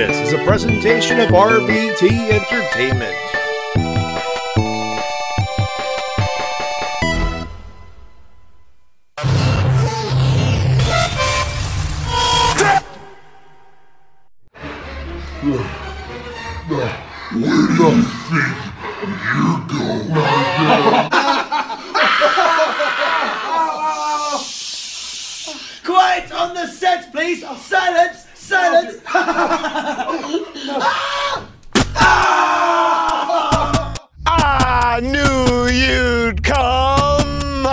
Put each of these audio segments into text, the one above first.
This is a presentation of RVT Entertainment. Quiet on the set, please! Silence! Silence! I knew you'd come.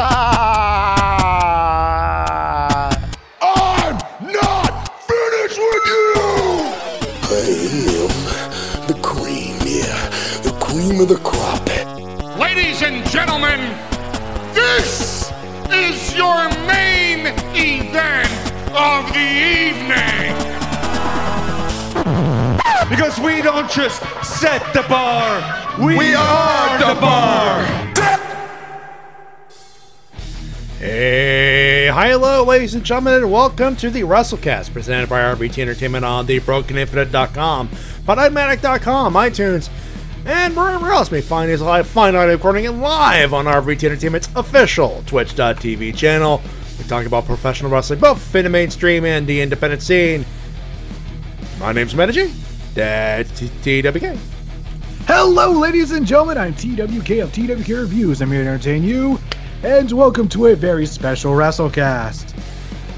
I'm not finished with you! I am the cream, yeah. The cream of the crop. Ladies and gentlemen, this is your main event of the evening. Because we don't just set the bar, we are the bar! Hey, hi, hello, ladies and gentlemen, and welcome to the Wrestle-Cast, presented by RVT Entertainment on the BrokenInfinite.com, Podmatic.com, iTunes, and wherever else may find these live finite recording and live on RVT Entertainment's official Twitch.tv channel. We talk about professional wrestling, both in the mainstream and the independent scene. My name's Matty Jay. That's TWK. Hello, ladies and gentlemen. I'm TWK of TWK Reviews. I'm here to entertain you, and welcome to a very special Wrestle-Cast.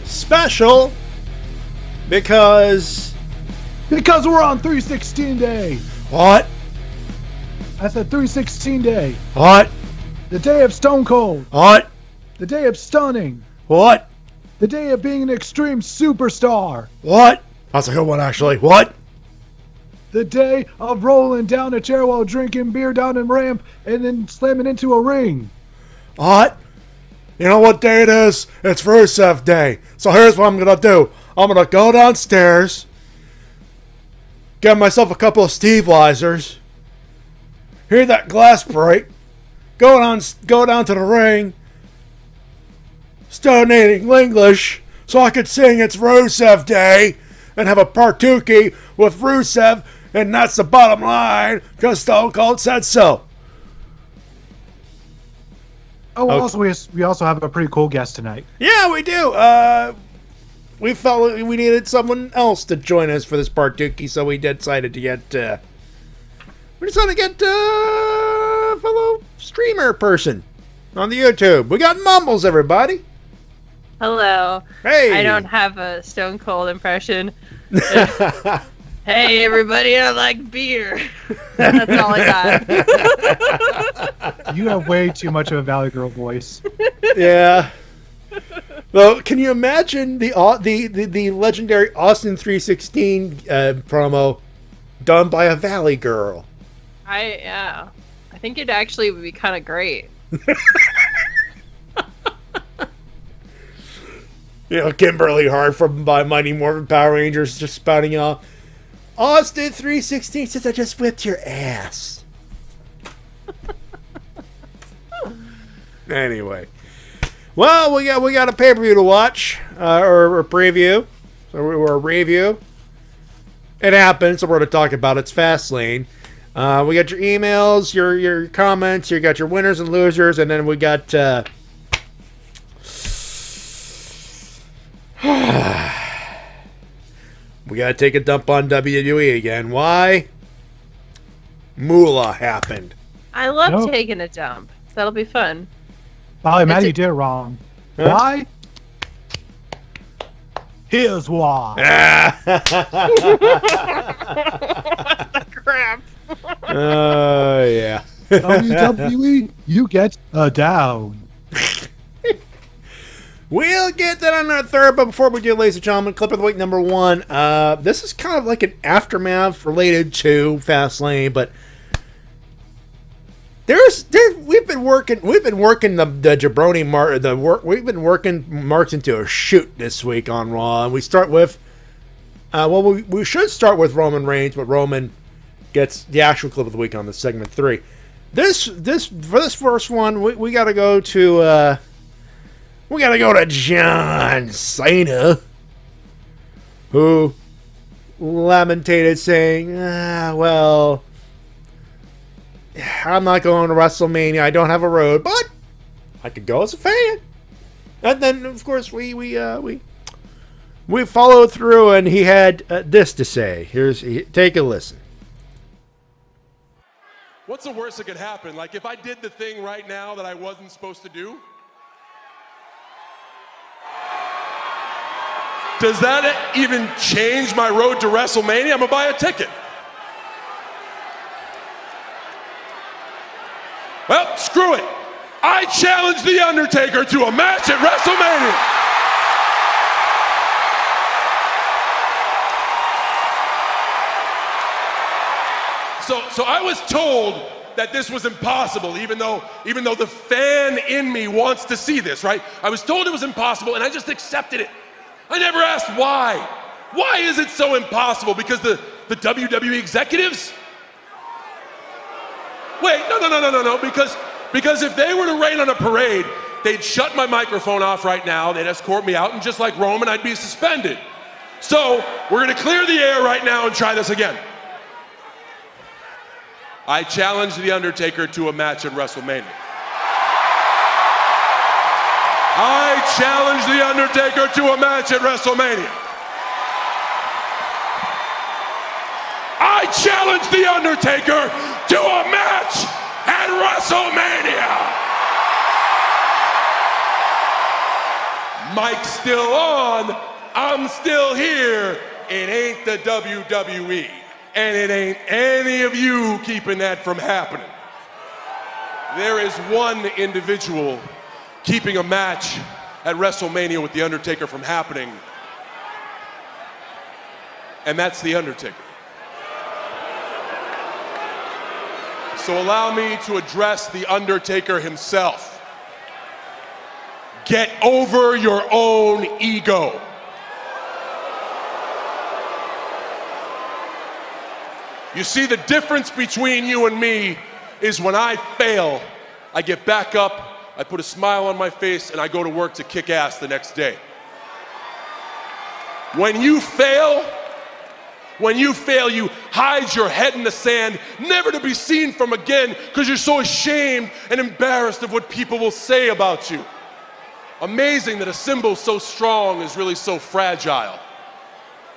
Special because we're on 316 Day. What? I said 316 Day. What? The day of Stone Cold. What? The day of stunning. What? The day of being an extreme superstar. What? That's a good one, actually. What? The day of rolling down a chair while drinking beer down a ramp and then slamming into a ring. What? You know what day it is? It's Rusev Day. So here's what I'm going to do. I'm going to go downstairs, get myself a couple of Steve Weisers, hear that glass break, go down to the ring, stonating English so I could sing It's Rusev Day and have a partookie with Rusev, and that's the bottom line because Stone Cold said so. Oh, okay. We also have a pretty cool guest tonight. Yeah, we do. We felt we needed someone else to join us for this partookie, so we decided to get a fellow streamer person on the YouTube. We got Mumbles, everybody. Hello. Hey. I don't have a Stone Cold impression. Hey, everybody, I like beer. That's all I got. You have way too much of a Valley Girl voice. Yeah. Well, can you imagine the legendary Austin 316 promo done by a Valley Girl? I think it actually would be kind of great. You know, Kimberly Hart from by Mighty Morphin Power Rangers just spouting off. Austin 316 says I just whipped your ass. Anyway. Well, we got a pay-per-view to watch. Or a preview. Or a review. It happens, so we're going to talk about it. It's Fastlane. We got your emails, your comments, you got your winners and losers, and then we got we gotta take a dump on WWE again. Why? Moolah happened. I love taking a dump. That'll be fun. Oh, Matt, you did it wrong. Huh? Why? Here's why. Crap. Yeah. WWE, you get a down. We'll get that on our third, but before we do, ladies and gentlemen, clip of the week number one. This is kind of like an aftermath related to Fastlane, but we've been working the jabroni we've been working marks into a shoot this week on Raw, and we start with we should start with Roman Reigns, but Roman gets the actual clip of the week on the segment 3. For this first one, we got to go to. We gotta go to John Cena, who lamentated, saying, well, I'm not going to WrestleMania. I don't have a road, but I could go as a fan. And then, of course, we followed through, and he had this to say. Take a listen. What's the worst that could happen? Like, if I did the thing right now that I wasn't supposed to do? Does that even change my road to WrestleMania? I'm gonna buy a ticket. Well, screw it. I challenge The Undertaker to a match at WrestleMania. So I was told that this was impossible, even though the fan in me wants to see this, right? I was told it was impossible, and I just accepted it. I never asked why. Why is it so impossible? Because the WWE executives? Wait, no. Because if they were to rain on a parade, they'd shut my microphone off right now, they'd escort me out, and just like Roman, I'd be suspended. So we're gonna clear the air right now and try this again. I challenge The Undertaker to a match at WrestleMania. I challenge The Undertaker to a match at WrestleMania. I challenge The Undertaker to a match at WrestleMania. Mic's still on, I'm still here. It ain't the WWE. And it ain't any of you keeping that from happening. There is one individual keeping a match at WrestleMania with The Undertaker from happening, and that's The Undertaker. So allow me to address The Undertaker himself. Get over your own ego. You see, the difference between you and me is when I fail, I get back up, I put a smile on my face, and I go to work to kick ass the next day. When you fail, you hide your head in the sand, never to be seen from again, because you're so ashamed and embarrassed of what people will say about you. Amazing that a symbol so strong is really so fragile.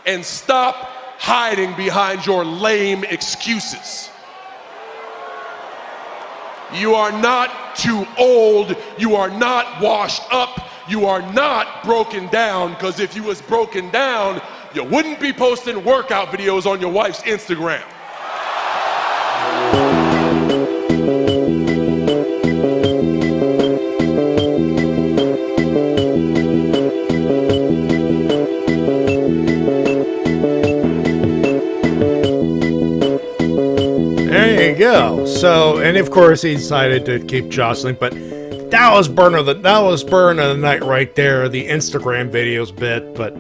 And stop hiding behind your lame excuses. You are not too old, you are not washed up, you are not broken down, because if you was broken down, you wouldn't be posting workout videos on your wife's Instagram. There you go. So, and of course he decided to keep jostling, but that was burn of the night right there, the Instagram videos bit. But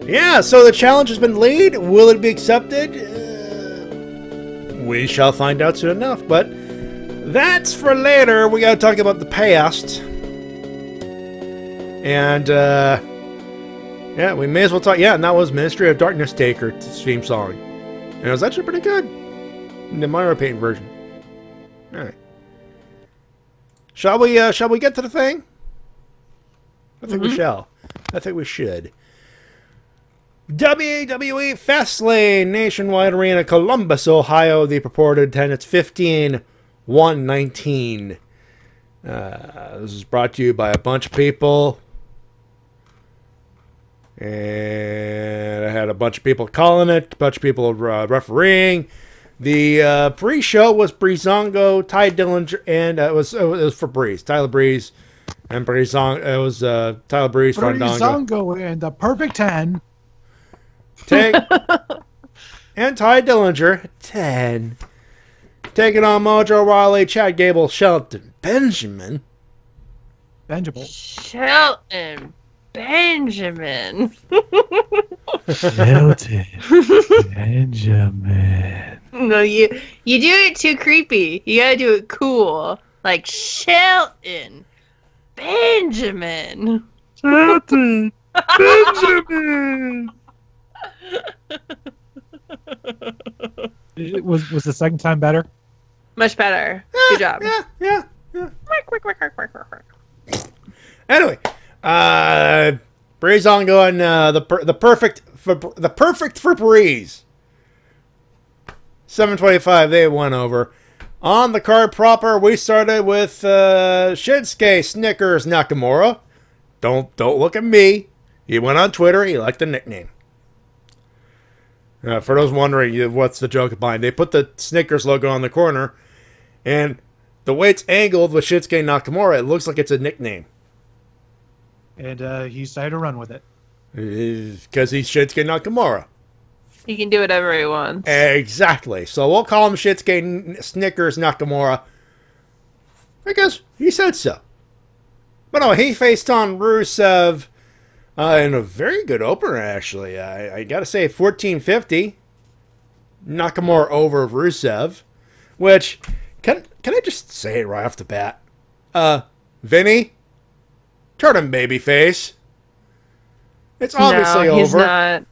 yeah, so the challenge has been laid. Will it be accepted? We shall find out soon enough. But that's for later. We got to talk about the past, and yeah, we may as well talk. Yeah, and that was Ministry of Darkness Taker theme song, and it was actually pretty good. The Myra Payne version. Alright. Shall we get to the thing? I think we shall. I think we should. WWE Fastlane Nationwide Arena, Columbus, Ohio. The purported attendance 15,119. This is brought to you by a bunch of people. And I had a bunch of people calling it, a bunch of people refereeing. The pre-show was Breezango, Ty Dillinger, and it was for Breeze, Tyler Breeze, and Breezango. It was Tyler Breeze, Fandango, Breezango, and the Perfect 10. And Ty Dillinger 10, taking on Mojo Rawley, Chad Gable, Shelton Benjamin. Shelton Benjamin. Shelton Benjamin. No, you do it too creepy. You gotta do it cool. Like Shelton Benjamin. Shelton Benjamin. Was the second time better? Much better. Good job. Yeah. Anyway, Breeze ongoing. The perfect for Breeze. 725. They went over. On the card proper, we started with Shinsuke Snickers Nakamura. Don't look at me. He went on Twitter. He liked the nickname. For those wondering what's the joke behind, they put the Snickers logo on the corner, and the way it's angled with Shinsuke Nakamura, it looks like it's a nickname. And he decided to run with it. Because he's Shinsuke Nakamura. He can do whatever he wants. Exactly. So we'll call him Shinsuke Snickers Nakamura. Because he said so. But no, he faced on Rusev in a very good opener, actually. I gotta say, 1450. Nakamura over Rusev. Which, can I just say it right off the bat? Vinny, turn him babyface. It's obviously no, he's over. Not.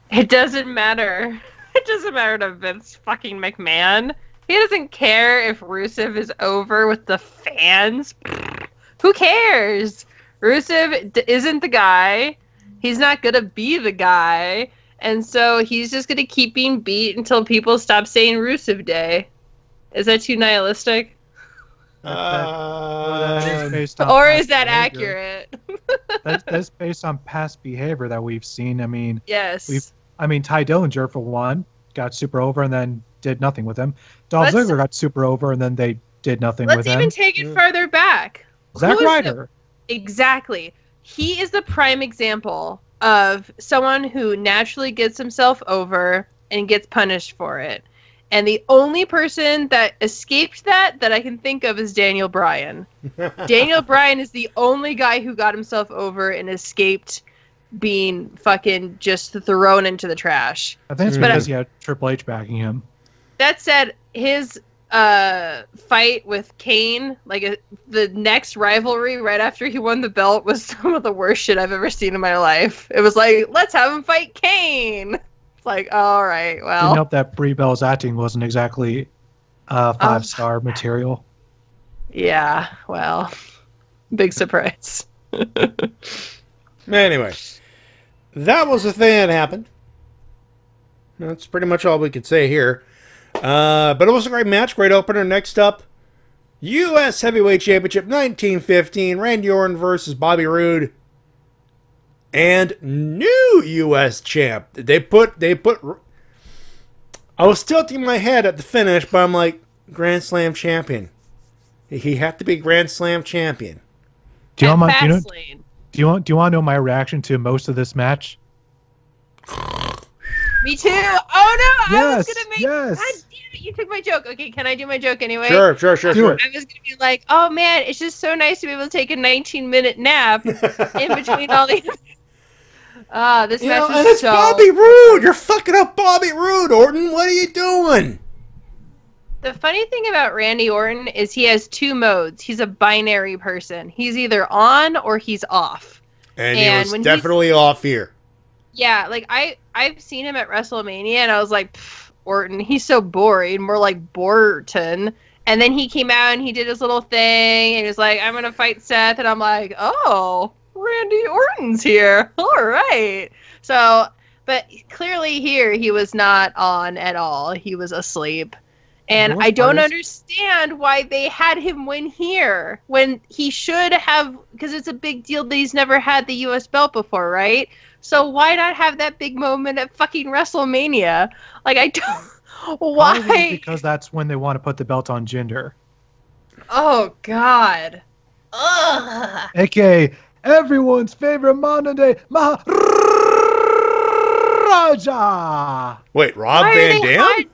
It doesn't matter. It doesn't matter to Vince fucking McMahon. He doesn't care if Rusev is over with the fans. Who cares? Rusev isn't the guy. He's not gonna be the guy. And so he's just gonna keep being beat until people stop saying Rusev Day. Is that too nihilistic? Or is that accurate? That's based on past behavior that we've seen. I mean, yes. Ty Dillinger, for one, got super over and then did nothing with him. Dolph Ziggler got super over and then they did nothing with him. Let's even take it further back. Zack Ryder. Exactly. He is the prime example of someone who naturally gets himself over and gets punished for it. And the only person that escaped that I can think of is Daniel Bryan. Daniel Bryan is the only guy who got himself over and escaped being fucking just thrown into the trash. I think it's because he had Triple H backing him. That said, his fight with Kane, the next rivalry right after he won the belt, was some of the worst shit I've ever seen in my life. It was like, let's have him fight Kane. It's like, all right, well. Didn't help that Brie Bell's acting wasn't exactly 5-star material. Yeah, well, big surprise. Anyway, that was the thing that happened. That's pretty much all we could say here. But it was a great match, great opener. Next up, U.S. Heavyweight Championship 1915, Randy Orton versus Bobby Roode. And new U.S. champ. They put. I was tilting my head at the finish, but I'm like, Grand Slam champion. He had to be Grand Slam champion. Do you want to know my reaction to most of this match? Me too. Oh no! Yes, I was gonna make. yes. God damn it! You took my joke. Okay, can I do my joke anyway? Sure. Do it. I was gonna be like, oh man, it's just so nice to be able to take a 19-minute nap in between all these. This match was and it's so. Bobby Roode. You're fucking up Bobby Roode, Orton. What are you doing? The funny thing about Randy Orton is he has two modes. He's a binary person. He's either on or he's off. And he was definitely off here. Yeah, I've seen him at WrestleMania, and I was like, Orton, he's so boring. More like Borton. And then he came out and he did his little thing, and he was like, I'm gonna fight Seth, and I'm like, oh, Randy Orton's here. All right. So, but clearly here he was not on at all. He was asleep. And I don't understand why they had him win here when he should have, because it's a big deal that he's never had the U.S. belt before, right? So why not have that big moment at fucking WrestleMania? Like, I don't... Why? Probably because that's when they want to put the belt on Jinder. Oh, God. Ugh. AKA everyone's favorite modern day Maharaja. Wait, Rob Van Dam?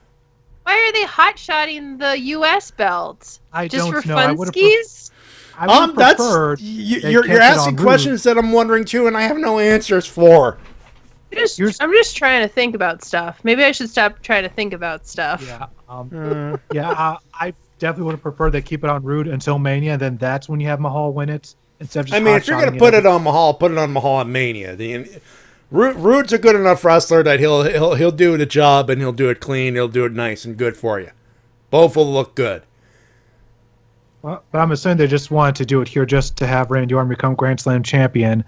Why are they hot-shotting the U.S. belts? I Just don't for know. funskies? I would have preferred you're asking questions that I'm wondering too, and I have no answers for. I'm just trying to think about stuff. Maybe I should stop trying to think about stuff. Yeah, I definitely would have preferred they keep it on Roode until Mania, and then that's when you have Mahal win it instead of just. I mean, if you're gonna put it on Mahal, put it on Mahal at Mania. Rude's a good enough wrestler that he'll do the job and he'll do it clean. He'll do it nice and good for you. Both will look good. Well, but I'm assuming they just wanted to do it here just to have Randy Orton become Grand Slam champion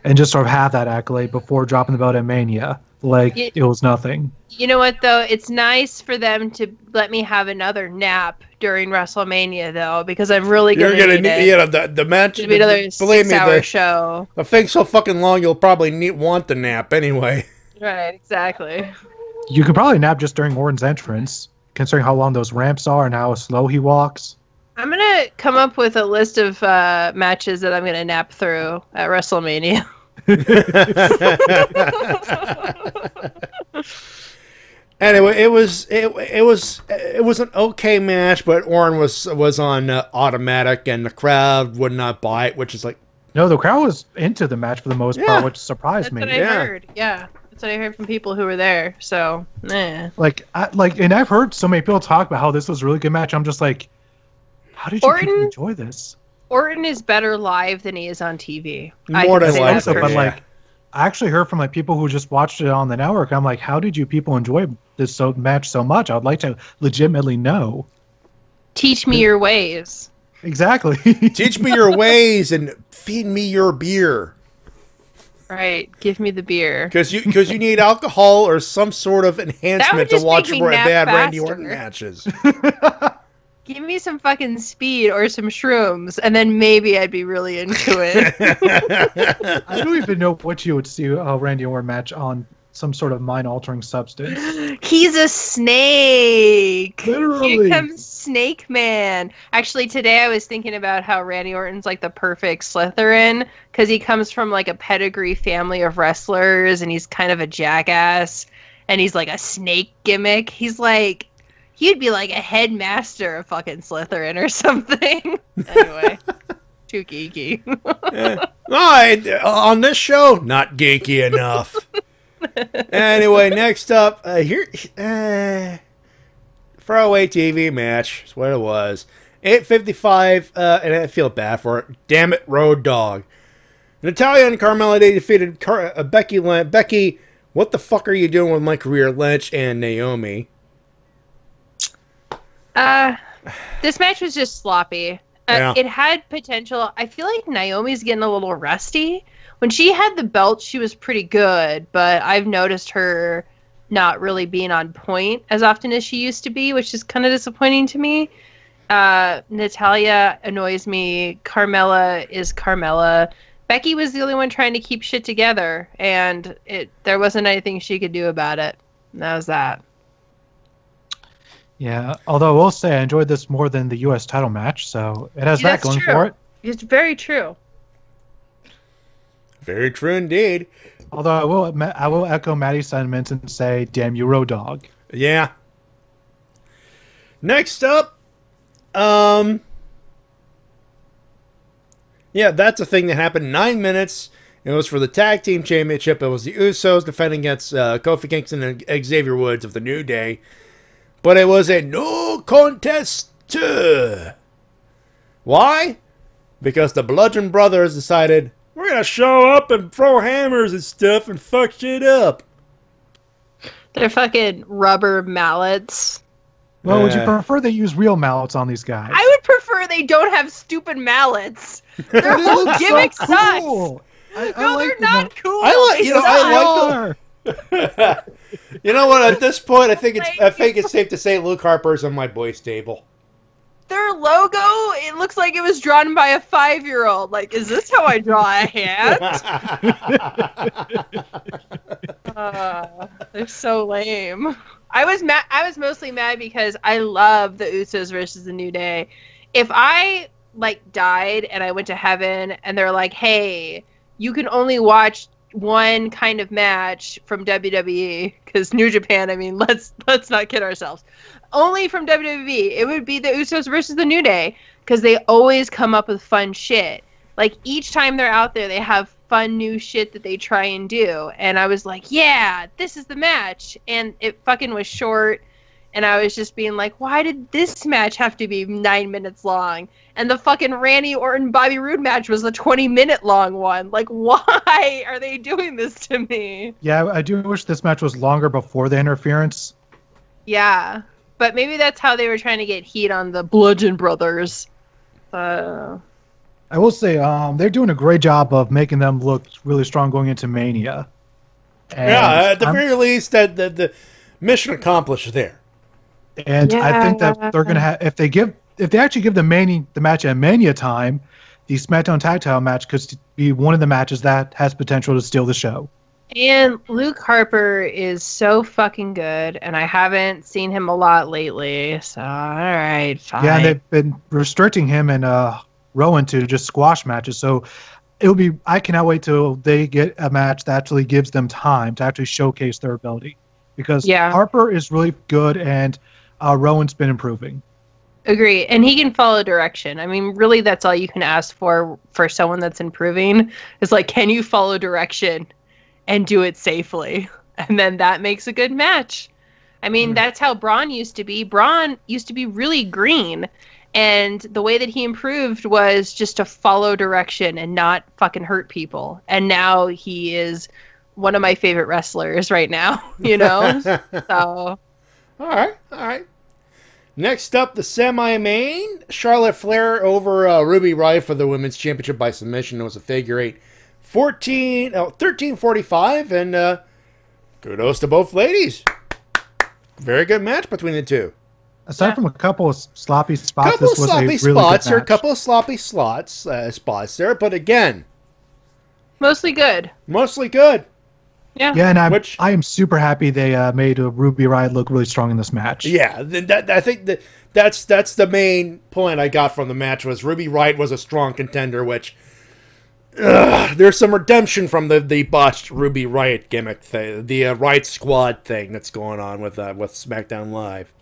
and just sort of have that accolade before dropping the belt at Mania. Like, it was nothing. You know what, though? It's nice for them to let me have another nap during WrestleMania, though, because I'm really going to need it. Yeah, the match. It'll be another 6-hour show. The thing's so fucking long, you'll probably want the nap anyway. Right, exactly. You could probably nap just during Orton's entrance, considering how long those ramps are and how slow he walks. I'm going to come up with a list of matches that I'm going to nap through at WrestleMania. Anyway, it was an okay match, but Orton was on automatic, and the crowd would not buy it, which is like, no, the crowd was into the match for the most part, which surprised me. That's what I heard. Yeah, that's what I heard from people who were there. So, and I've heard so many people talk about how this was a really good match. I'm just like, how did you people enjoy this? Orton is better live than he is on TV. More than likely, but like, I actually heard from like people who just watched it on the network. I'm like, how did you people enjoy this match so much? I would like to legitimately know. Teach me your ways. Exactly. Teach me your ways and feed me your beer. Right, give me the beer. Because you need alcohol or some sort of enhancement to watch bad Randy Orton matches. Give me some fucking speed or some shrooms, and then maybe I'd be really into it. I don't even know what you would see a Randy Orton match on some sort of mind-altering substance. He's a snake! Literally. Here comes Snake Man. Actually, today I was thinking about how Randy Orton's like the perfect Slytherin, because he comes from like a pedigree family of wrestlers, and he's kind of a jackass, and he's like a snake gimmick. He's like... He'd be like a headmaster of fucking Slytherin or something. Anyway, too geeky. On this show, not geeky enough. Anyway, next up, throwaway TV match. That's what it was. 8:55, and I feel bad for it. Damn it, Road Dogg. Natalya and Carmella, they defeated Becky. Becky, what the fuck are you doing with my career? Lynch and Naomi. This match was just sloppy. It had potential. I feel like Naomi's getting a little rusty. When she had the belt, she was pretty good, but I've noticed her not really being on point as often as she used to be, which is kind of disappointing to me. Natalya annoys me. Carmella is Carmella. Becky was the only one trying to keep shit together, and there wasn't anything she could do about it. And that was that. Yeah, although I will say I enjoyed this more than the U.S. title match, so it has that going for it. It's very true. Very true indeed. Although I will echo Matty's sentiments and say, damn you, Road Dogg. Yeah. Next up, yeah, that's a thing that happened 9 minutes. It was for the Tag Team Championship. It was the Usos defending against Kofi Kingston and Xavier Woods of the New Day. But it was a no contest. Why? Because the Bludgeon Brothers decided, we're going to show up and throw hammers and stuff and fuck shit up. They're fucking rubber mallets. Well, would you prefer they use real mallets on these guys? I would prefer they don't have stupid mallets. Their whole gimmick so sucks. Cool. No, they're not cool. I like them. You know what? At this point, I think it's safe to say Luke Harper's on my boy stable. Their logo, it looks like it was drawn by a 5-year-old. Like, is this how I draw a hand? They're so lame. I was mostly mad because I love the Usos versus the New Day. If I died and I went to heaven and they're like, hey, you can only watch one kind of match from WWE, because New Japan, I mean, let's not kid ourselves. Only from WWE, it would be the Usos versus the New Day, because they always come up with fun shit. Like, each time they're out there, they have fun new shit that they try and do. And I was like, yeah, this is the match. And it fucking was short. And I was just being like, why did this match have to be 9 minutes long? And the fucking Randy Orton Bobby Roode match was the 20-minute long one. Like, why are they doing this to me? Yeah, I do wish this match was longer before the interference. Yeah, but maybe that's how they were trying to get heat on the Bludgeon Brothers. I will say, they're doing a great job of making them look really strong going into Mania. And at the very least, that the mission accomplished there. And I think that they're gonna have if they actually give the match at Mania time, the SmackDown Tag Title match could be one of the matches that has potential to steal the show. And Luke Harper is so fucking good, and I haven't seen him a lot lately. So all right, fine. Yeah, and they've been restricting him and Rowan to just squash matches. So I cannot wait till they get a match that actually gives them time to actually showcase their ability. Because Harper is really good and Rowan's been improving. Agree. And he can follow direction. I mean, really, that's all you can ask for someone that's improving is like, can you follow direction and do it safely? And then that makes a good match. I mean, that's how Braun used to be. Braun used to be really green. And the way that he improved was just to follow direction and not fucking hurt people. And now he is one of my favorite wrestlers right now, you know? So. All right. Next up, the semi-main. Charlotte Flair over Ruby Riott for the Women's Championship by submission. It was a figure 8. 13:45, and kudos to both ladies. Very good match between the two. Aside from a couple of sloppy spots, this was a really good match. A couple of sloppy spots there, but again, mostly good. Yeah. Yeah, and I am super happy they made Ruby Riott look really strong in this match. Yeah, I think that's the main point I got from the match was Ruby Riott was a strong contender, which there's some redemption from the botched Ruby Riott gimmick thing, the Riott Squad thing that's going on with SmackDown Live.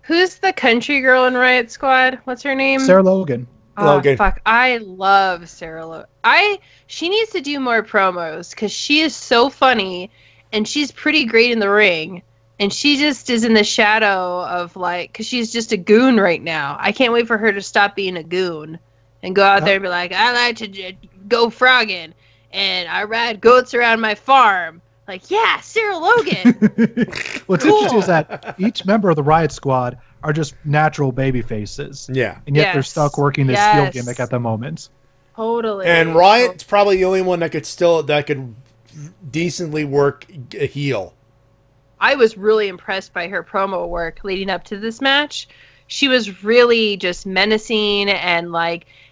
Who's the country girl in Riott Squad? What's her name? Sarah Logan. Oh, fuck. I love Sarah Logan. She needs to do more promos because she is so funny and she's pretty great in the ring. And she just is in the shadow of because she's just a goon right now. I can't wait for her to stop being a goon and go out there and be like, I like to go frogging and I ride goats around my farm. Like, yeah, Sarah Logan. What's interesting is that each member of the Riott Squad are just natural baby faces. Yeah. And yet they're stuck working this heel gimmick at the moment. Totally. And Riott's probably the only one that could decently work a heel. I was really impressed by her promo work leading up to this match. She was really just menacing and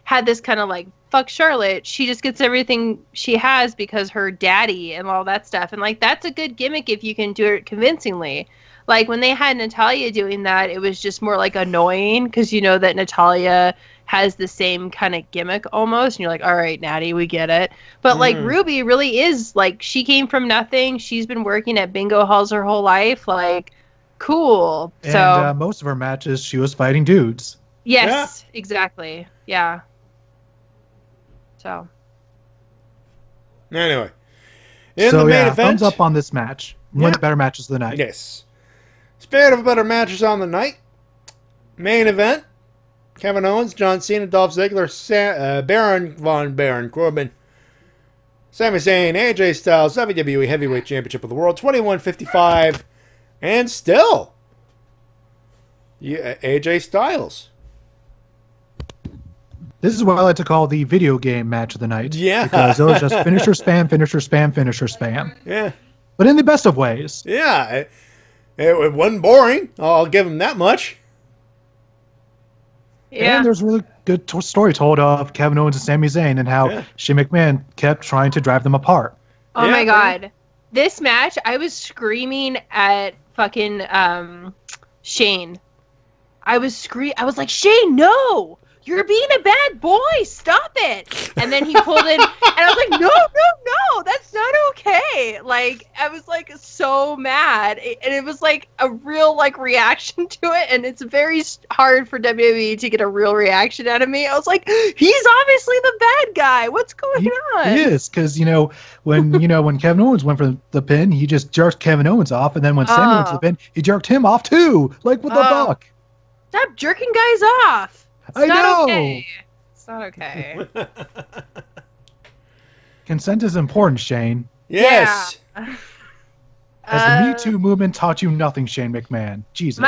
had this kind of fuck Charlotte. She just gets everything she has because her daddy and all that stuff. And that's a good gimmick if you can do it convincingly. When they had Natalya doing that, it was just more annoying because you know that Natalya has the same kind of gimmick almost. And you're like, all right, Natty, we get it. But Ruby really is she came from nothing. She's been working at bingo halls her whole life. Cool. And so most of her matches, she was fighting dudes. Yes, exactly. Yeah. So. Anyway. In the main event. Thumbs up on this match. One of the better matches of the night. Yes. Speaking of better matches on the night, main event, Kevin Owens, John Cena, Dolph Ziggler, Baron Von Baron Corbin, Sami Zayn, AJ Styles, WWE Heavyweight Championship of the World, 21:55, and still, AJ Styles. This is what I like to call the video game match of the night. Yeah. Because it was just finisher spam, finisher spam, finisher spam. Yeah. But in the best of ways. Yeah. It wasn't boring. I'll give him that much. Yeah. And there's a really good story told of Kevin Owens and Sami Zayn and how Shane McMahon kept trying to drive them apart. Oh my God. This match, I was screaming at fucking Shane. I was like, Shane, no! "You're being a bad boy. Stop it!" And then he pulled in, and I was like, "No, that's not okay." Like, I was like so mad, and it was like a real like reaction to it, and it's very hard for WWE to get a real reaction out of me. I was like, "He's obviously the bad guy. What's going on?" He is, because when Kevin Owens went for the pin, he just jerked Kevin Owens off, and then when Sammy went to the pin, he jerked him off too. Like, what the fuck? Stop jerking guys off. It's not okay. It's not okay. Consent is important, Shane. Yes. Yeah. As the Me Too movement taught you nothing, Shane McMahon. Jesus.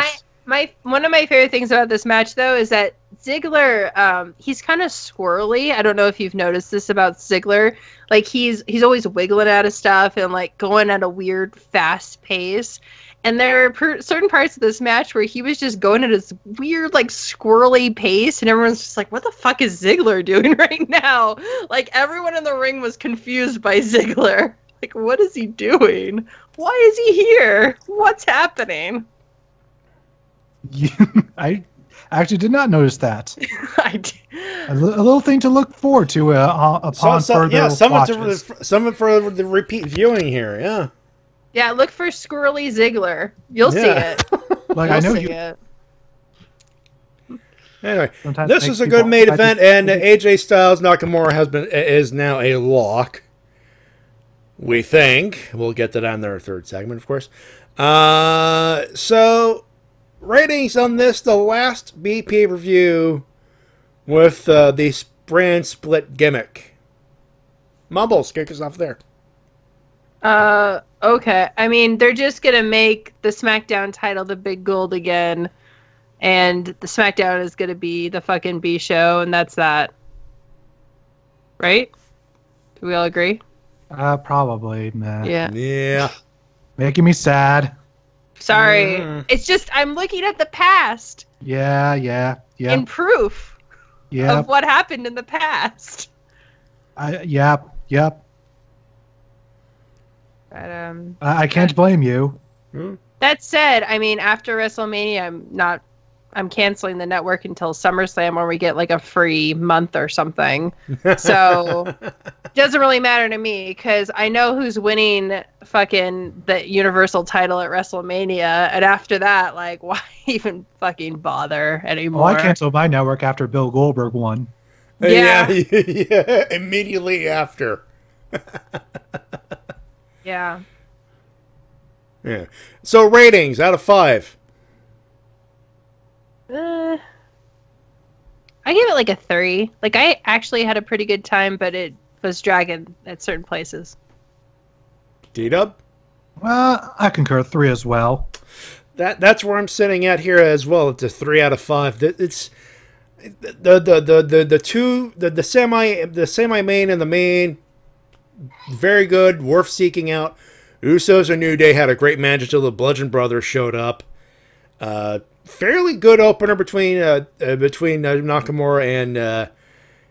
One of my favorite things about this match, though, is that Ziggler, he's kind of squirrely. I don't know if you've noticed this about Ziggler. Like, he's always wiggling out of stuff and, like, going at a weird, fast pace. And there are certain parts of this match where he was just going at this weird, like, squirrely pace, and everyone's just like, what the fuck is Ziggler doing right now? Like, everyone in the ring was confused by Ziggler. Like, what is he doing? Why is he here? What's happening? I actually did not notice that. I did. A little thing to look forward to upon further watches. Someone for the repeat viewing here, yeah. Yeah, look for Squirrely Ziggler. You'll see it. Like, I know you. Anyway, this is a good main event, and AJ Styles Nakamura is now a lock. We think we'll get to that in our third segment, of course. So ratings on this: the last B pay-per-view with the brand split gimmick. Mumbles, kick us off there. Okay. I mean, they're just gonna make the SmackDown title the big gold again, and the SmackDown is gonna be the fucking B show, and that's that. Right? Do we all agree? Probably, man. Yeah. Yeah. Making me sad. Sorry. It's just, I'm looking at the past. Yeah. In proof of what happened in the past. Yep. But, I can't blame you. That said, I mean, after WrestleMania, I'm canceling the network until SummerSlam, where we get like a free month or something. So it doesn't really matter to me, because I know who's winning fucking the Universal title at WrestleMania, and after that, like, why even fucking bother anymore? Well, I canceled my network after Bill Goldberg won. Yeah, immediately after. Yeah. So ratings out of 5. I give it like a 3. Like, I actually had a pretty good time, but it was dragging at certain places. D-Dub? I concur, 3 as well. That's where I'm sitting at here as well. It's a 3 out of 5. It's the semi-main and the main, very good, worth seeking out. Usos and New Day had a great match until the Bludgeon Brothers showed up. Fairly good opener between Nakamura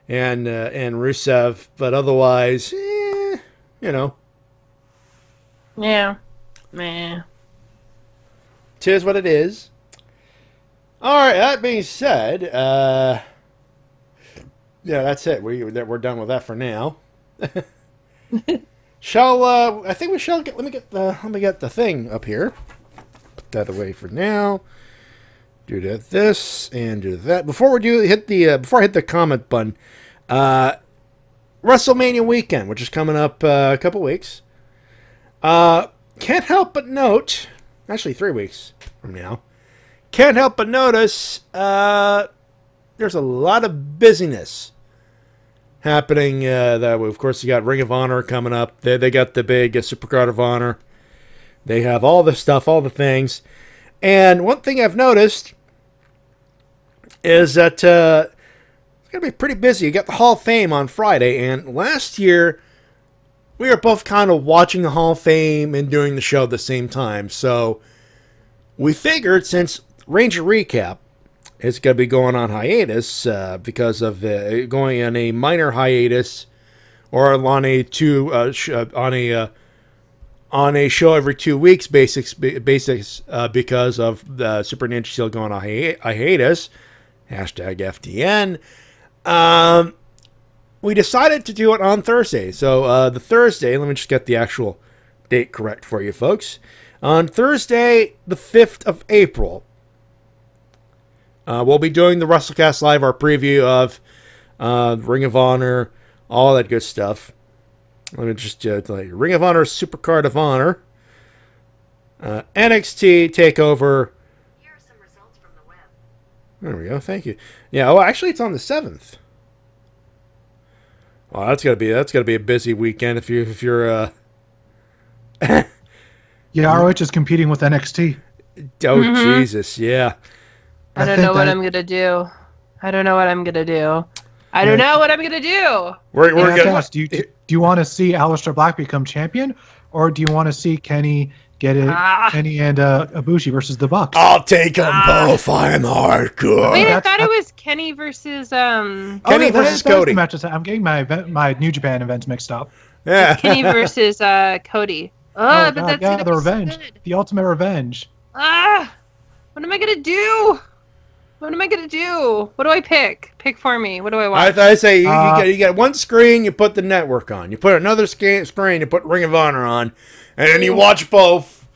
and Rusev, but otherwise, you know. Yeah. Meh. Tis what it is. Alright, that being said, yeah, that's it. We're done with that for now. I think we shall let me get the thing up here. Put that away for now. Do this and do that. Before I hit the comment button, WrestleMania weekend, which is coming up a couple weeks. Can't help but note, actually 3 weeks from now, can't help but notice there's a lot of busyness happening. That of course, you got Ring of Honor coming up. They got the big Supercard of Honor. They have all the stuff, all the things. And one thing I've noticed is that it's going to be pretty busy. You got the Hall of Fame on Friday, and last year we were both kind of watching the Hall of Fame and doing the show at the same time. So we figured, since Ranger Recap is going to be going on hiatus because of going on a minor hiatus, or on a show every 2 weeks basis because of the Super Ninja Steel going on hiatus, Hashtag FTN. We decided to do it on Thursday. So the Thursday, let me just get the actual date correct for you folks. On Thursday, the 5th of April, we'll be doing the Wrestle-Cast Live, our preview of Ring of Honor, all that good stuff. Let me just tell you. Ring of Honor, Supercard of Honor, NXT TakeOver. Here are some results from the web. There we go. Thank you. Yeah. Oh, actually, it's on the 7th. Oh, that's gotta be a busy weekend if you're. Yeah, ROH is competing with NXT. Oh Jesus, yeah. I don't know what I'm gonna do. I don't know what I'm gonna do. I don't know what I'm gonna do. We're gonna. Do you want to see Aleister Black become champion, or do you want to see Kenny get it? Kenny and Ibushi versus the Bucks. I'll take them both. I'm hardcore. Wait, I thought it was Kenny versus Kenny versus Cody. Matches. I'm getting my New Japan events mixed up. Yeah. Kenny versus Cody. Oh, but that's the revenge. Good. The ultimate revenge. What am I gonna do? What am I gonna do? What do I pick? Pick for me. What do I watch? I say you get one screen, you put the network on. You put another screen, you put Ring of Honor on, and then you watch both.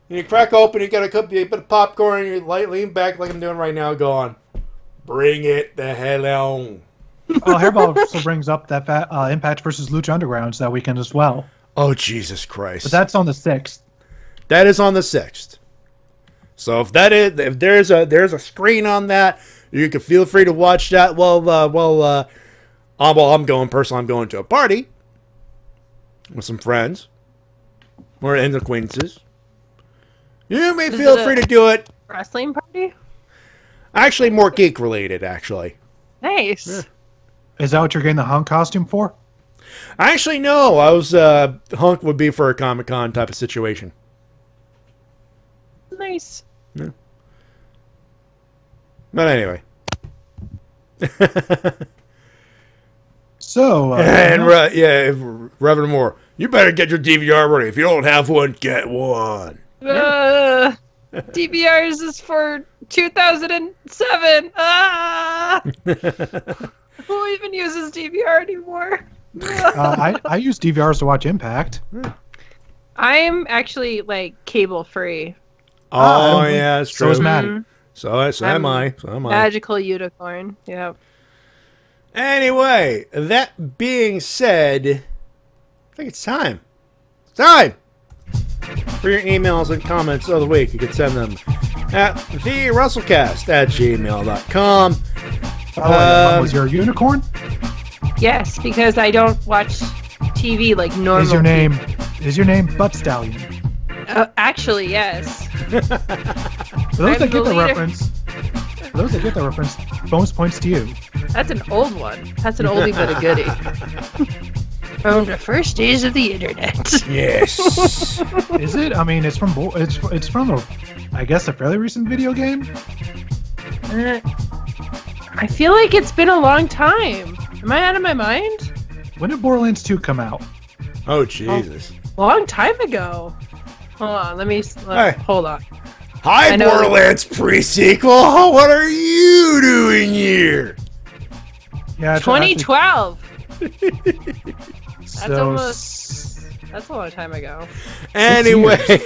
And you crack open, you got a bit of popcorn, and you lean back like I'm doing right now, going, "Bring it the hell on." Oh, Hairball also brings up that Impact versus Lucha Underground that weekend as well. Oh, Jesus Christ. But that's on the 6th. That is on the 6th. So if there's a screen on that, you can feel free to watch that. I'm going to a party with some friends or acquaintances. You may feel free to do it. Wrestling party? Actually, more geek related, actually. Nice. Yeah. Is that what you're getting the hunk costume for? Actually, no. I was hunk would be for a Comic-Con type of situation. Nice. Yeah. But anyway. So, Reverend Moore, you better get your DVR ready. If you don't have one, get one. DVRs is for 2007. Who even uses DVR anymore? I use DVRs to watch Impact. I'm actually like cable free. Oh yeah, it's true. So is Matty. So am I. Magical unicorn. Yep. Anyway, that being said, I think it's time. It's time for your emails and comments of the week. You can send them at thewrestlecast@gmail.com. Was your unicorn? Yes, because I don't watch TV like normal. Is your name Butt Stallion? Actually, yes. For those that get the reference, bonus points to you. That's an old one. That's an oldie but a goodie. From the first days of the internet. Yes. Is it? I mean, it's from I guess a fairly recent video game. I feel like it's been a long time. Am I out of my mind? When did Borderlands 2 come out? Oh Jesus! Long time ago. Hold on, hold on. Hi, Borderlands pre-sequel. What are you doing here? Yeah, 2012. That's a long time ago. Anyway.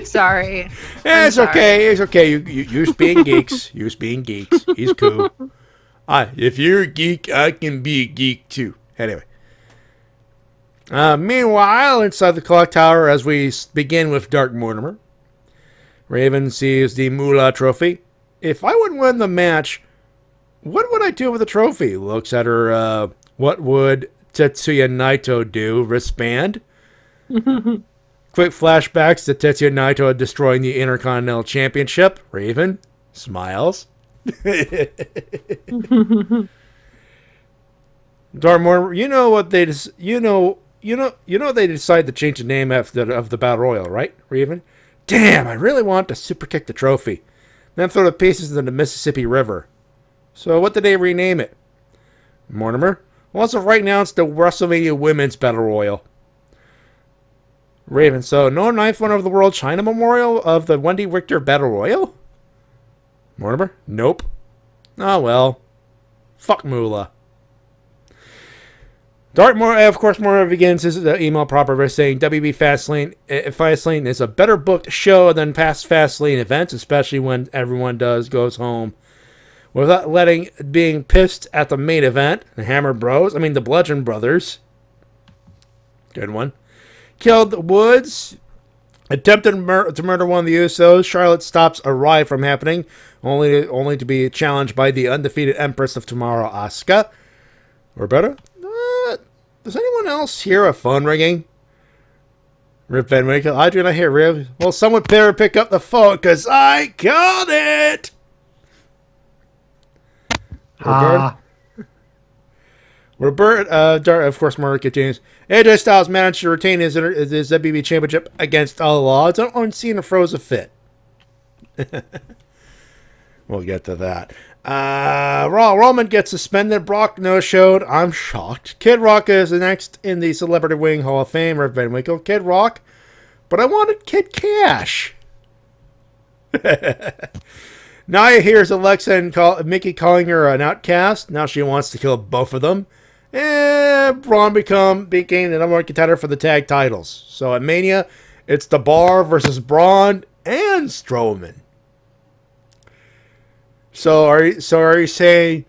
Sorry. It's okay. It's okay. You being geeks. You being geeks. He's cool. If you're a geek, I can be a geek too. Anyway. Meanwhile, inside the clock tower, as we begin with Dark Mortimer, Raven sees the Moolah trophy. If I would win the match, what would I do with the trophy? Looks at her, what would Tetsuya Naito do? Wristband? Quick flashbacks to Tetsuya Naito destroying the Intercontinental Championship. Raven smiles. Dark Mortimer, they decided to change the name of the Battle Royal, right, Raven? Damn, I really want to super kick the trophy. Then throw the pieces into the Mississippi River. So what did they rename it? Mortimer? Well, as of right now, it's the WrestleMania Women's Battle Royal. Raven, so no ninth one of the World China Memorial of the Wendy Richter Battle Royal? Mortimer? Nope. Oh, well. Fuck Moolah. Dartmoor, of course, Moore begins his email proper by saying WB Fastlane is a better booked show than past Fastlane events, especially when everyone goes home without being pissed at the main event. The Hammer Bros, the Bludgeon Brothers. Good one. Killed Woods. Attempted to murder one of the Usos. Charlotte stops a riot from happening, only to be challenged by the undefeated Empress of Tomorrow, Asuka. Roberta? Does anyone else hear a phone ringing? Rip Van Winkle. I do not hear Rip. Well, someone better pick up the phone, because I called it! Robert, of course, Murray continues. AJ Styles managed to retain his WB Championship against all odds. I don't see Cena froze a fit. We'll get to that. Roman gets suspended. Brock no-showed. I'm shocked. Kid Rock is the next in the Celebrity Wing Hall of Fame. Rip Van Winkle. Kid Rock. But I wanted Kid Cash. Nia hears Alexa and Mickey calling her an outcast. Now she wants to kill both of them. And Braun became the number one contender for the tag titles. So at Mania, it's the Bar versus Braun and Strowman. So are you saying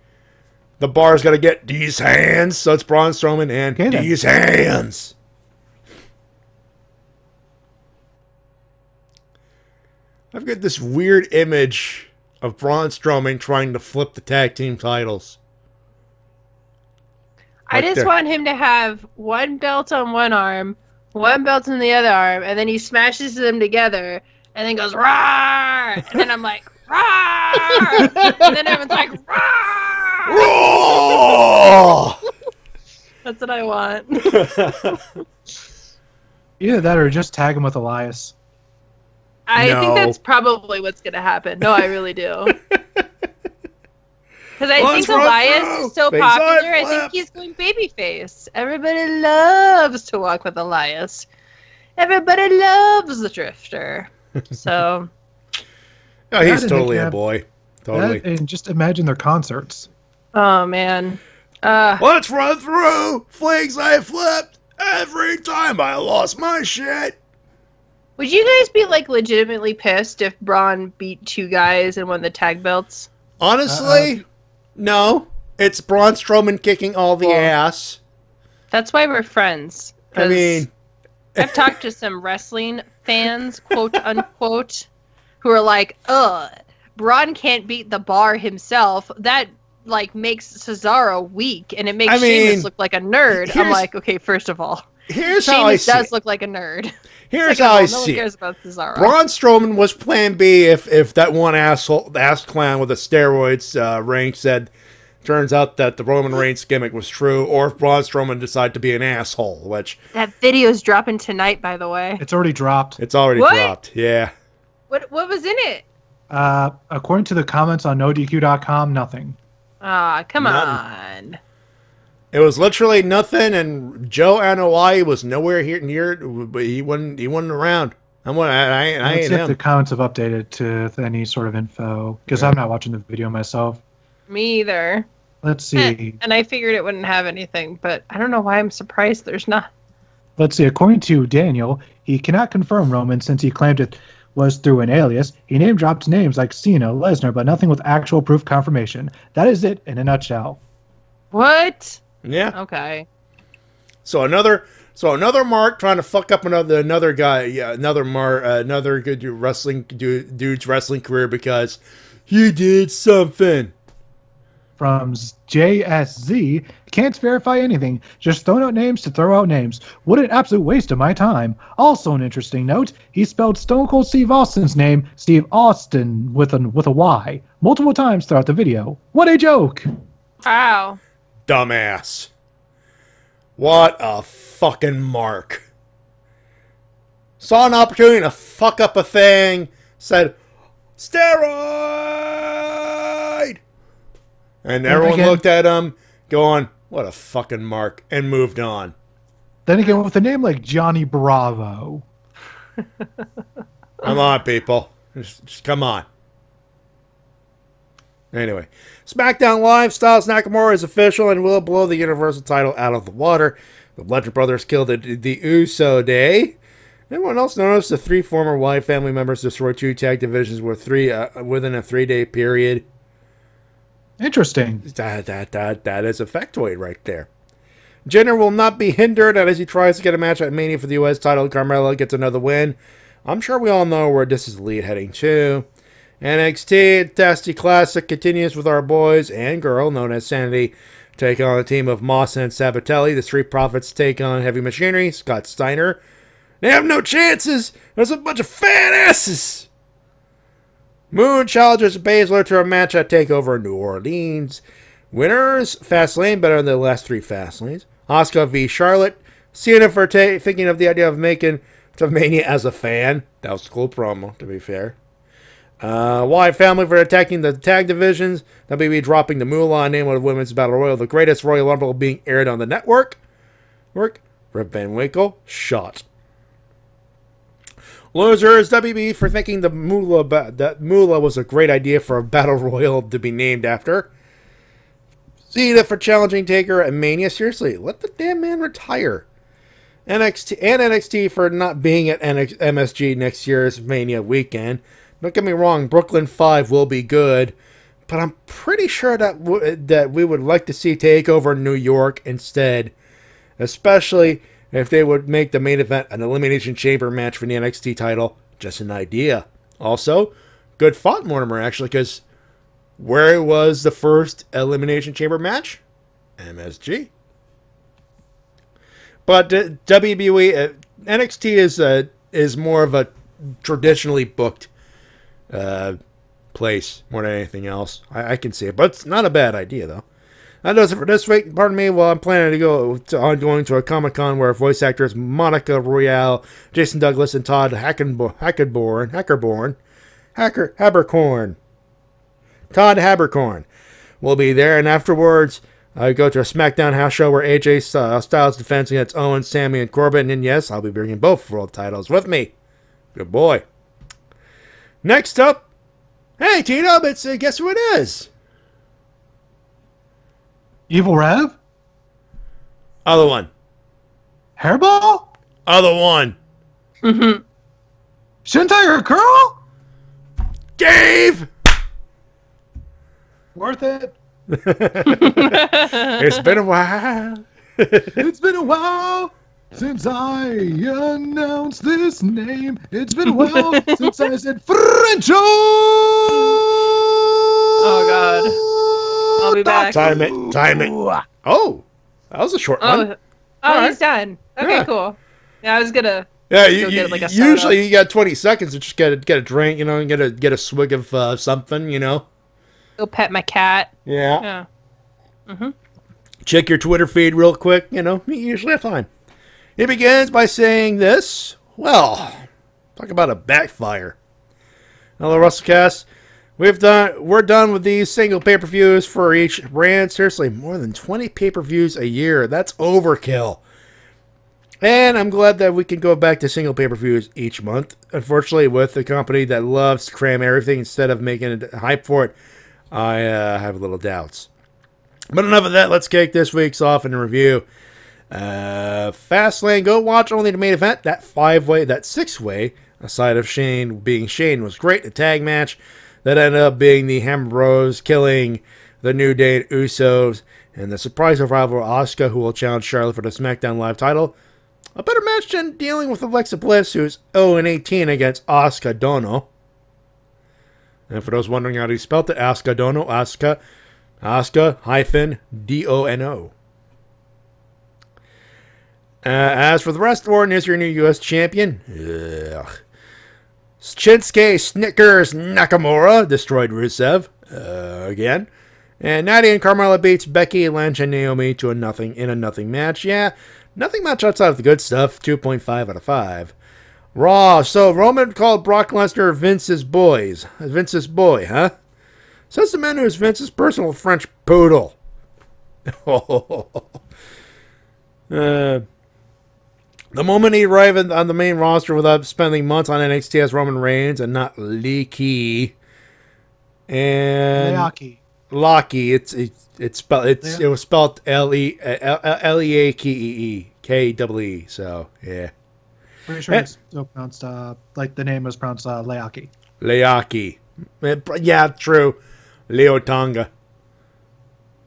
the Bar's got to get these hands? So it's Braun Strowman and these hands. I've got this weird image of Braun Strowman trying to flip the tag team titles. I just want him to have one belt on one arm, one belt on the other arm, and then he smashes them together, and then goes, "Roar!" And then I'm like, "Roar!" And then everyone's like, "Roar!" Roar! That's what I want. Either that or just tag him with Elias. I think that's probably what's going to happen. No, I really do. Because I think Elias is so popular, I think he's going babyface. Everybody loves to walk with Elias. Everybody loves the Drifter. So... Oh, he's totally a boy. Totally. And just imagine their concerts. Oh, man. Let's run through flings I flipped every time I lost my shit. Would you guys be, like, legitimately pissed if Braun beat two guys and won the tag belts? Honestly... No, it's Braun Strowman kicking all the ass. That's why we're friends. I've talked to some wrestling fans, quote unquote, who are like, "Ugh, Braun can't beat the Bar himself. That like makes Cesaro weak, and it makes Sheamus look like a nerd." I'm like, okay, first of all, here's how I see it. does look like a nerd. Here's how I see it. No one cares about Cesaro. Braun Strowman was Plan B if that one ass clown with the steroids ring said, turns out that the Roman Reigns gimmick was true, or if Braun Strowman decided to be an asshole, which... That video's dropping tonight, by the way. It's already dropped. It's already dropped, yeah. What was in it? According to the comments on NoDQ.com, nothing. Come on. It was literally nothing, and Joe Anoa'i was nowhere near it, but he wasn't around. I Let's ain't see if him. the comments have updated to any sort of info, because I'm not watching the video myself. Me either. Let's see. And I figured it wouldn't have anything, but I don't know why I'm surprised there's not. Let's see. According to Daniel, he cannot confirm Roman since he claimed it was through an alias. He name-dropped names like Cena, Lesnar, but nothing with actual proof confirmation. That is it in a nutshell. What? Yeah. Okay. So another Mark trying to fuck up another guy. Yeah, another good dude's wrestling career because he did something. From JSZ, can't verify anything. Just throwing out names to throw out names. What an absolute waste of my time. Also an interesting note, he spelled Stone Cold Steve Austin's name, Steve Austin, with a Y, multiple times throughout the video. What a joke! Wow. Dumbass. What a fucking mark. Saw an opportunity to fuck up a thing, said, steroid! And everyone looked at him, going, what a fucking mark, and moved on. Then again, with a name like Johnny Bravo. Come on, people. Just come on. Anyway, SmackDown Live, Styles Nakamura is official and will blow the Universal title out of the water. The Bludgeon Brothers killed the Uso Day. Anyone else notice the 3 former Wyatt family members destroyed 2 tag divisions within a 3-day period? Interesting. That is a factoid right there. Jinder will not be hindered as he tries to get a match at Mania for the U.S. title. Carmella gets another win. I'm sure we all know where this is lead heading to. NXT Dusty Classic continues with our boys and girl, known as Sanity, take on a team of Moss and Sabatelli. The Street Profits take on Heavy Machinery, Scott Steiner. They have no chances. There's a bunch of fat asses. Moon challenges Baszler to a match at TakeOver New Orleans. Winners, Fastlane, better than the last 3 Fastlanes. Asuka v. Charlotte. Cena for thinking of the idea of making to Mania as a fan. That was a cool promo, to be fair. Wyatt family for attacking the tag divisions. WB dropping the Moolah name of the Women's Battle Royal. The greatest Royal Rumble being aired on the network. Rip Van Winkle shot. Losers, WB for thinking that Moolah was a great idea for a Battle Royal to be named after. Cena for challenging Taker at Mania. Seriously, let the damn man retire. NXT for not being at MSG next year's Mania weekend. Don't get me wrong, Brooklyn 5 will be good, but I'm pretty sure that we would like to see TakeOver New York instead, especially if they would make the main event an Elimination Chamber match for the NXT title. Just an idea. Also, good thought, Mortimer, actually, because where was the first Elimination Chamber match? MSG. But WWE, NXT is more of a traditionally booked place more than anything else. I can see it, but it's not a bad idea though. That does it for this week. Pardon me while I'm planning to go going to a Comic-Con where voice actors Monica Royale, Jason Douglas, and Todd Haberkorn will be there, and afterwards I go to a SmackDown house show where AJ Styles defends against Owen, Sammy, and Corbin, and yes, I'll be bringing both world titles with me. Good boy. Next up, hey T-Dub, it's guess who it is? Evil Rev? Other one. Hairball? Other one. Mm-hmm. Shintiger Curl? Dave! Worth it. It's been a while. It's been a while since I announced this name. It's been a while since I said Frencho! Oh, God. I'll be back. Time it. Oh, that was a short one. Oh, he's done. Okay, yeah. Cool. Yeah, I was gonna. Yeah, usually you got 20 seconds to just get a drink, and get a swig of something, Go pet my cat. Yeah. Mm-hmm. Check your Twitter feed real quick. You usually have time. It begins by saying this. Well, talk about a backfire. Hello, Wrestle-Cast. We're done with these single pay-per-views for each brand. Seriously, more than 20 pay-per-views a year. That's overkill. And I'm glad that we can go back to single pay-per-views each month. Unfortunately, with a company that loves to cram everything instead of making a hype for it, I have little doubts. But enough of that. Let's kick this week's off in review. Fastlane, go watch only the main event. That 5-way, that 6-way, aside of Shane being Shane, was great. The tag match that ended up being the Hammer Bros killing the New Day and Usos, and the surprise arrival of Asuka, who will challenge Charlotte for the SmackDown Live title. A better match than dealing with Alexa Bliss, who's 0-18 against Asuka Dono. And for those wondering how he spelled it, Asuka Dono, Asuka-Dono. As for the rest, Orton is your new U.S. champion. Ugh. Shinsuke Snickers Nakamura destroyed Rusev again. And Natty and Carmella beats Becky, Lynch, and Naomi to a nothing match. Yeah, nothing much outside of the good stuff. 2.5 out of 5. Raw. So Roman called Brock Lesnar Vince's boy, huh? Says the man who is Vince's personal French poodle. The moment he arrived on the main roster without spending months on NXT as Roman Reigns and not leaky, And Leaki. It was spelled Leakee. So yeah. Pretty sure it's still pronounced like the name was pronounced Leaki. Leaki. Yeah, true. Leotonga.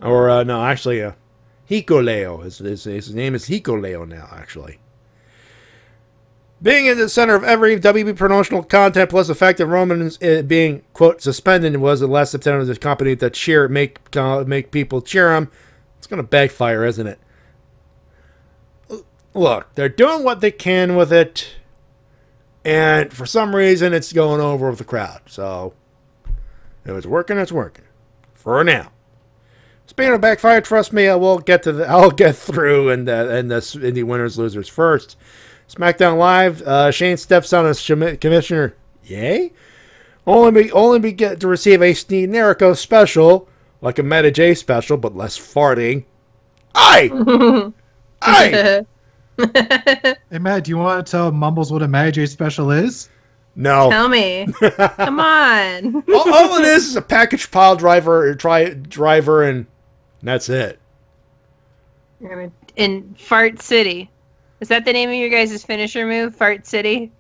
Or no, actually, Hikuleo. His name is Hikuleo now. Actually. Being in the center of every WB promotional content, plus the fact that Roman being, quote, suspended was the last September of the company that make people cheer him, it's going to backfire, isn't it? Look, they're doing what they can with it, and for some reason it's going over with the crowd. So, if it's working, it's working. For now. Speaking of backfire, trust me, I'll get through in the winners losers first. SmackDown Live, Shane steps down as commissioner. Yay? Only get to receive a Steve Nerico special, like a Matty Jay special, but less farting. Aye! Aye! Hey, Matt, do you want to tell Mumbles what a Matty Jay special is? No. Tell me. Come on. all it is a package pile driver, and that's it. In Fart City. Is that the name of your guys' finisher move? Fart City?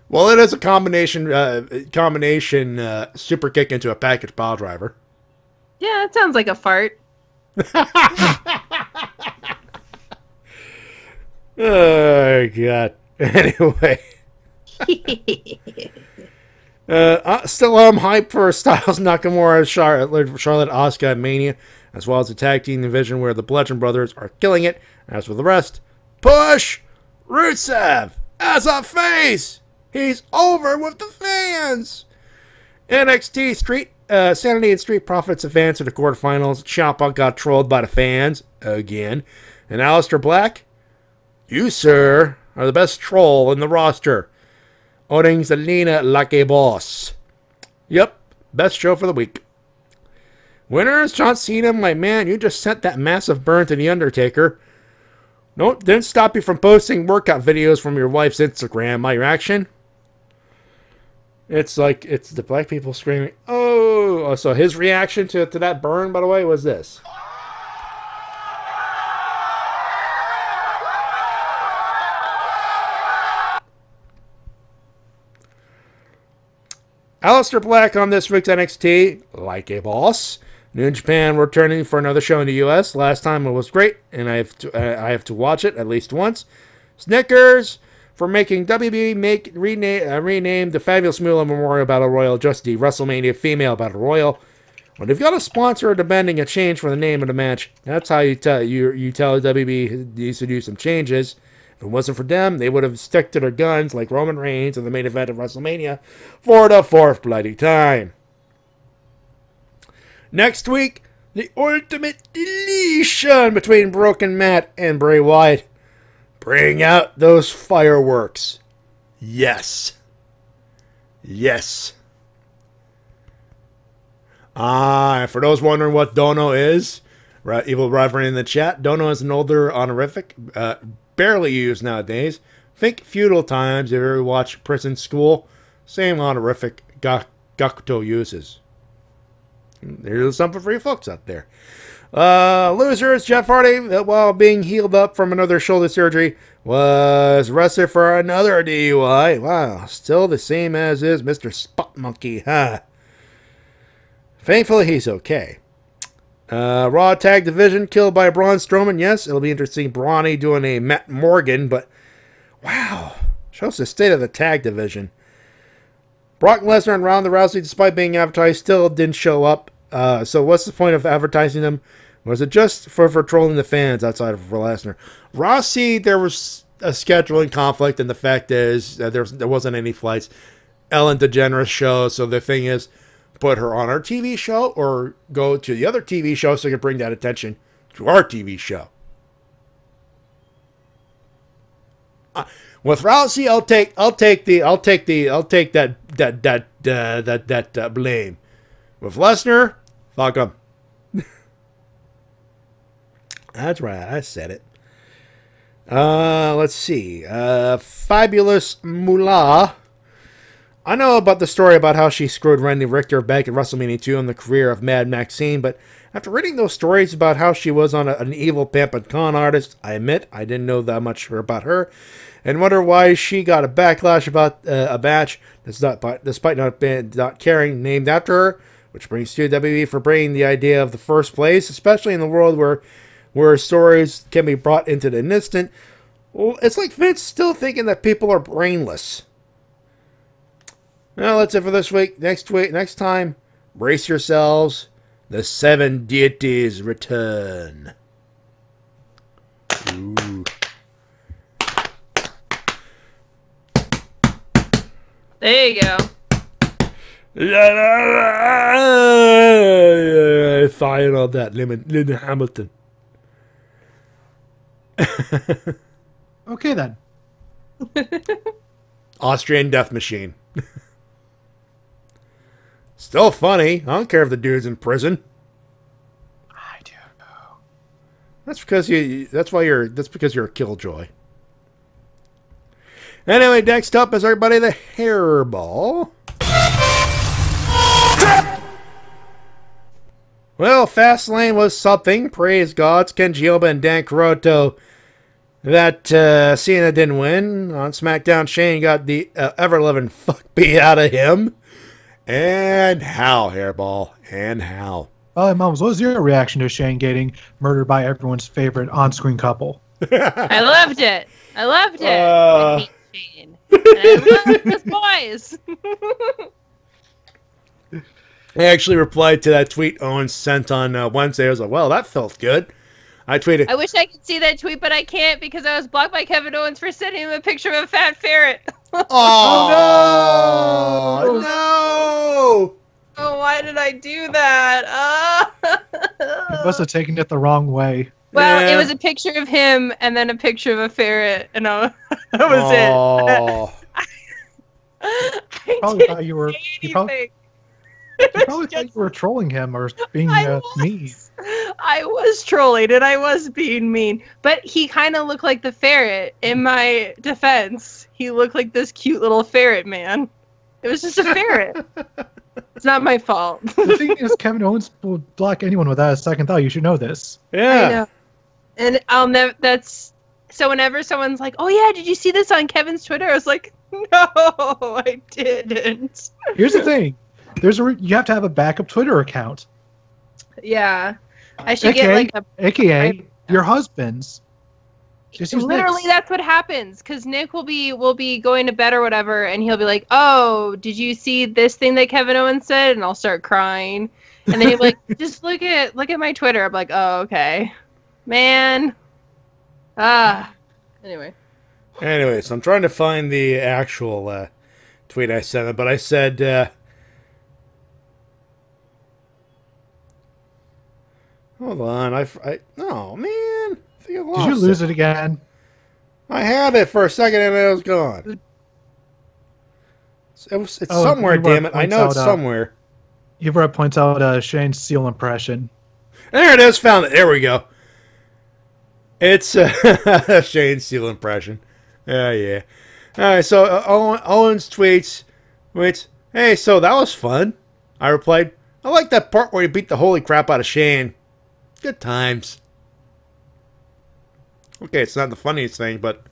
Well, it is a combination super kick into a package pile driver. Yeah, it sounds like a fart. Oh, God. Anyway. Still hyped for Styles Nakamura, Charlotte Asuka Mania, as well as the tag team division where the Bludgeon Brothers are killing it. As for the rest, push Rusev as a face. He's over with the fans. NXT Street Sanity and Street Profits advance to the quarterfinals. Ciampa got trolled by the fans again, and Aleister Black, you sir are the best troll in the roster. Owning Zelina like a boss. Yep, best show for the week. Winners, John Cena, my man, you just sent that massive burn to the Undertaker. Nope, didn't stop you from posting workout videos from your wife's Instagram. My reaction? It's the black people screaming, oh! So his reaction to that burn, by the way, was this. Aleister Black on this week's NXT, like a boss. New Japan returning for another show in the U.S. Last time it was great, and I have to watch it at least once. Snickers for making WB rename the Fabulous Moolah Memorial Battle Royal just the WrestleMania Female Battle Royal. When you've got a sponsor demanding a change for the name of the match, that's how you tell WB needs to do some changes. If it wasn't for them, they would have stuck to their guns like Roman Reigns in the main event of WrestleMania for the fourth bloody time. Next week, the ultimate deletion between Broken Matt and Bray Wyatt. Bring out those fireworks. Yes. Yes. And for those wondering what Dono is, Evil Reverend in the chat, Dono is an older honorific, barely used nowadays. Think feudal times. If you ever watch Prison School, same honorific Gakuto uses. There's something for you folks out there. Losers, Jeff Hardy, while being healed up from another shoulder surgery, was arrested for another DUI. Wow, still the same as is Mr. Spot Monkey, huh? Thankfully, he's okay. Raw Tag Division killed by Braun Strowman. Yes, it'll be interesting. Brawny doing a Matt Morgan, but wow, shows the state of the tag division. Brock Lesnar and Ronda Rousey, despite being advertised, still didn't show up. So what's the point of advertising them? Was it just for trolling the fans outside of Lesnar? Rousey, there was a scheduling conflict, and the fact is there wasn't any flights. Ellen DeGeneres show, so the thing is, put her on our TV show or go to the other TV show so you can bring that attention to our TV show. With Rousey, I'll take that blame. With Lesnar, fuck him. That's right, I said it. Let's see. Fabulous Moolah I know about the story about how she screwed Randy Richter back at WrestleMania 2 in the career of Mad Maxine, but after reading those stories about how she was on an evil pimp and con artist, I admit I didn't know that much about her, and wonder why she got a backlash about a match despite not caring named after her, which brings to WWE for bringing the idea of the first place, especially in the world where stories can be brought into an instant. Well, it's like Vince still thinking that people are brainless. Well, that's it for this week. Next time, brace yourselves. The 7 deities return. Ooh. There you go. Fire on that, Linda Hamilton. Okay, then. Austrian Death Machine. Still funny. I don't care if the dude's in prison. I do know. That's because you're a killjoy. Anyway, next up is everybody the hairball. Well, Fastlane was something. Praise gods, Kenji Oba and Dan Carotto. That Cena didn't win. On SmackDown, Shane got the ever-loving fuck beat out of him. And how, hairball? And how? Well, Mumbles, what was your reaction to Shane getting murdered by everyone's favorite on-screen couple? I loved it. I hate Shane. And I love his boys. I actually replied to that tweet Owen sent on Wednesday. I was like, well, that felt good. I tweeted, I wish I could see that tweet, but I can't because I was blocked by Kevin Owens for sending him a picture of a fat ferret. Oh, no! Oh, why did I do that? You must have taken it the wrong way. Well, Yeah. it was a picture of him and then a picture of a ferret, and that was it. I Probably thought you were. anything. You probably thought you were trolling him or being mean. I was trolling and I was being mean, but he kind of looked like the ferret. In my defense, he looked like this cute little ferret man. It was just a ferret. It's not my fault. The thing is, Kevin Owens will block anyone without a second thought. You should know this. Yeah. I know. And I'll never. That's so. Whenever someone's like, "Oh yeah, did you see this on Kevin's Twitter?" I was like, "No, I didn't." Here's the thing: you have to have a backup Twitter account. Yeah, I should get like a. AKA your husband's. Just use Literally, Nick's. that's what happens. Because Nick will be going to bed or whatever, and he'll be like, "Oh, did you see this thing that Kevin Owens said?" And I'll start crying, and then he'll be like, "Just look at my Twitter." I'm like, "Oh, okay, man." Anyway. Anyway, so I'm trying to find the actual tweet I sent him, but I said, hold on, oh man, I think I lost Did you lose it again? I had it for a second and it was gone. It's somewhere, damn it. I know it's somewhere. Evra points out Shane's seal impression. There it is, found it. There we go. It's Shane's seal impression. Yeah. Alright, so Owens tweets, "Hey, so that was fun." I replied, "I like that part where you beat the holy crap out of Shane. Good times." Okay, it's not the funniest thing, but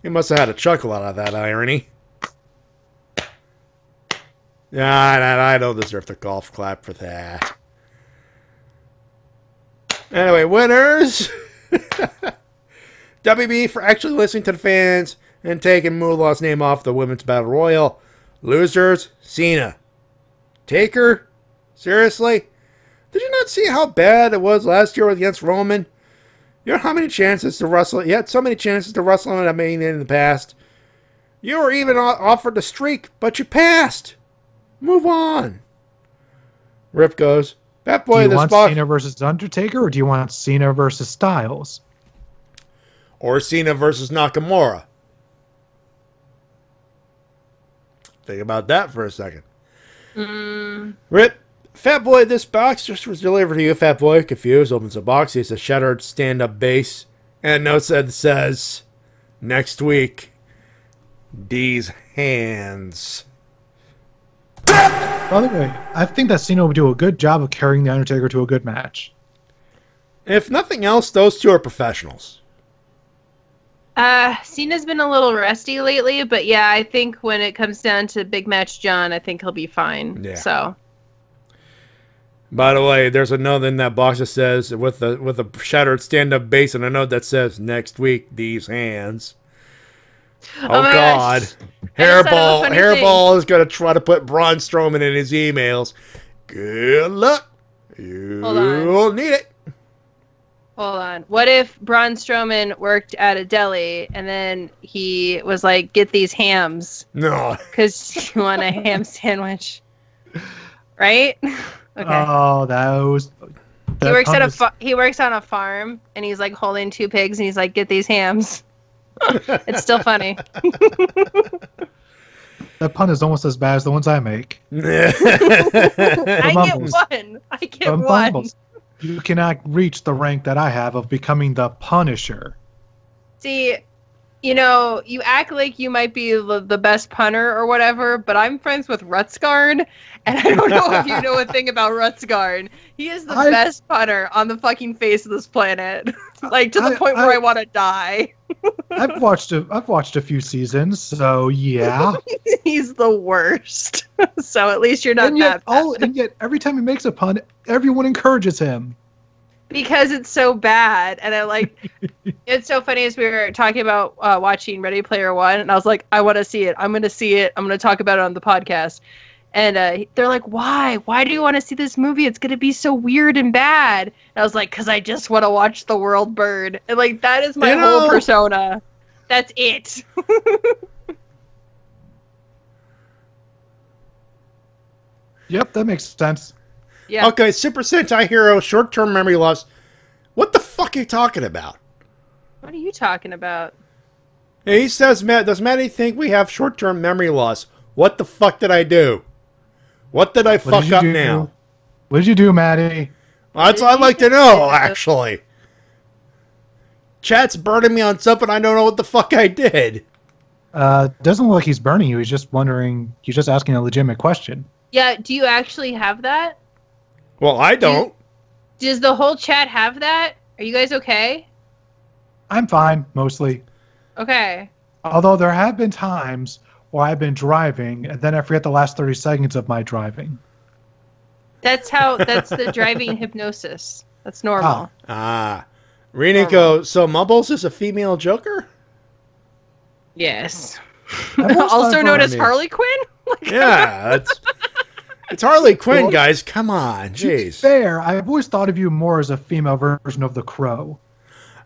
he must have had a chuckle out of that irony. Yeah, I don't deserve the golf clap for that. Anyway, winners. WB for actually listening to the fans and taking Moolah's name off the Women's Battle Royal. Losers, Cena. Taker? Seriously? Did you not see how bad it was last year against Roman? You know how many chances to wrestle? You had so many chances to wrestle him at Mania in the past. You were even offered the streak, but you passed. Move on. Rip goes, "That boy, do you this want box." Cena versus Undertaker, or do you want Cena versus Styles? Or Cena versus Nakamura. Think about that for a second. Rip, "Fat boy, this box just was delivered to you." Fat boy, confused, opens the box. He has a shattered stand-up base. And a note that says, "Next week, D's hands." By the way, I think that Cena would do a good job of carrying the Undertaker to a good match. If nothing else, those two are professionals. Cena's been a little rusty lately, but yeah, I think when it comes down to Big Match John, I think he'll be fine. Yeah. So. By the way, there's a note in that box that says, with a shattered stand-up bass, and a note that says, next week, these hands. Oh God. Gosh. Hairball is going to try to put Braun Strowman in his emails. Good luck. You'll need it. Hold on. What if Braun Strowman worked at a deli and then he was like, get these hams? No. Because you want a ham sandwich. Right? Okay. Oh, He works on a farm and he's like holding two pigs and he's like, get these hams. It's still funny. That pun is almost as bad as the ones I make. I get one. Mumbles, you cannot reach the rank that I have of becoming the Punisher. See, you act like you might be the best punter or whatever, but I'm friends with Rutsguard, and I don't know if you know a thing about Rutsguard. He is the best punter on the fucking face of this planet. Like, to the point where I want to die. I've watched a few seasons, so yeah. He's the worst. So at least you're not that bad. And yet, every time he makes a pun, everyone encourages him. Because it's so bad, and it's so funny as we were talking about watching Ready Player One, and I was like, I want to see it. I'm going to see it. I'm going to talk about it on the podcast. And they're like, why? Why do you want to see this movie? It's going to be so weird and bad. And I was like, because I just want to watch the world burn. And like, that is my whole persona. That's it. Yep, that makes sense. Yeah. Okay, Super Sentai Hero, short-term memory loss. What the fuck are you talking about? What are you talking about? He says, does Matty think we have short-term memory loss? What the fuck did I do? What did I fuck up now? What did you do, Matty? That's what I'd like to know, actually. Chat's burning me on something I don't know what the fuck I did. Doesn't look like he's burning you. He's just wondering. He's just asking a legitimate question. Yeah, do you actually have that? Well, I don't. Does the whole chat have that? Are you guys okay? I'm fine, mostly. Okay. Although there have been times where I've been driving, and then I forget the last 30 seconds of my driving. That's the driving hypnosis. That's normal. Reniko, so Mumbles is a female Joker? Yes. Also known as Harley Quinn? Yeah, it's Harley Quinn, guys. Come on, jeez. To be fair, I've always thought of you more as a female version of the Crow.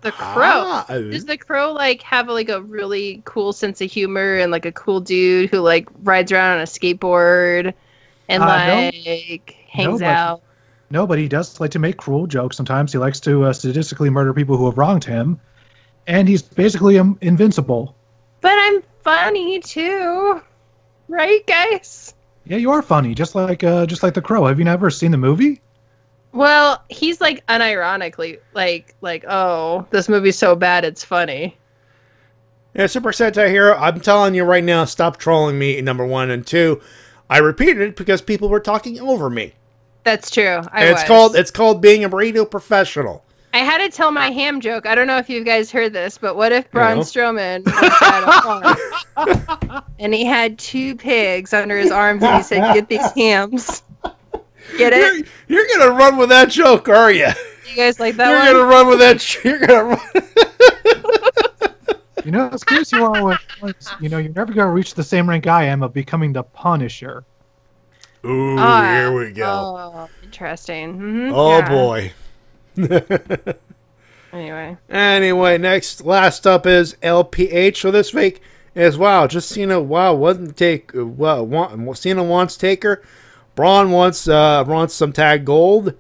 The Crow? Does the Crow have a really cool sense of humor and a cool dude who rides around on a skateboard and hangs out? No, but he does like to make cruel jokes sometimes. He likes to statistically murder people who have wronged him, and he's basically invincible. But I'm funny too, right, guys? Yeah, you are funny, just like the Crow. Have you never seen the movie? Well, he's unironically oh, this movie's so bad it's funny. Yeah, Super Sentai Hero, I'm telling you right now, stop trolling me, number one, and two, I repeated it because people were talking over me. That's true. It's called being a radio professional. I had to tell my ham joke. I don't know if you guys heard this, but what if Braun Strowman had a farm and he had two pigs under his arms and he said, "Get these hams." Get it? You're gonna run with that joke, are you? You guys like that? You're gonna run with that. You're gonna run. As close you are with, you're never gonna reach the same rank I am of becoming the Punisher. Ooh, here we go. Oh, interesting. Mm-hmm. Oh boy. Anyway, last up is LPH. So this week is Cena wants Taker. Braun wants some tag gold.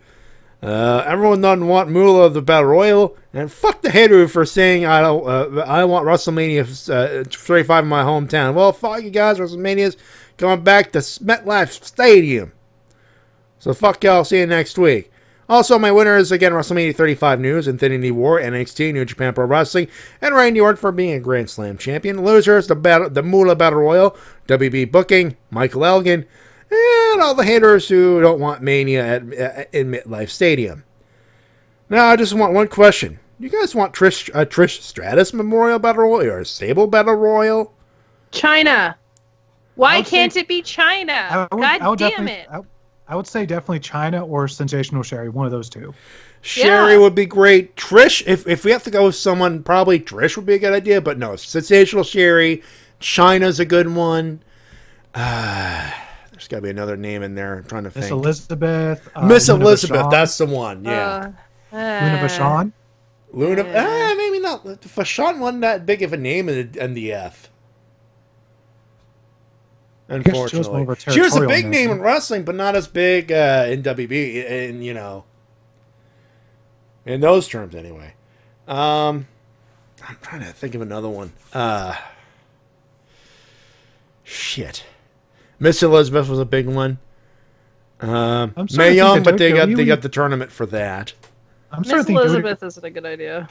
Everyone doesn't want Moolah of the Battle Royal, and fuck the hater for saying I want WrestleMania 35 in my hometown. Well, fuck you guys, WrestleMania's coming back to MetLife Stadium. So fuck y'all. See you next week. Also, my winner is, again, WrestleMania 35 News, Infinity War, NXT, New Japan Pro Wrestling, and Randy Orton for being a Grand Slam champion. Losers, the Moolah Battle Royal, WB Booking, Michael Elgin, and all the haters who don't want Mania in MetLife Stadium. Now, I just want one question. You guys want Trish Stratus Memorial Battle Royal or a Sable Battle Royal? China. Why can't it be China? God damn it. I would say definitely China or Sensational Sherry, one of those two. Sherry would be great. Trish, if we have to go with someone, probably Trish would be a good idea. But no, Sensational Sherry, China's a good one. There's got to be another name in there. I'm trying to think. Miss Elizabeth. Miss Elizabeth, that's the one. Yeah. Luna Vachon. Maybe not. Vachon wasn't that big of a name in the MDF. Unfortunately, she was a big name in wrestling, but not as big in WB. And in those terms, anyway. I'm trying to think of another one. Shit. Miss Elizabeth was a big one. Mae Young, but they got the tournament for that. Miss Elizabeth isn't a good idea.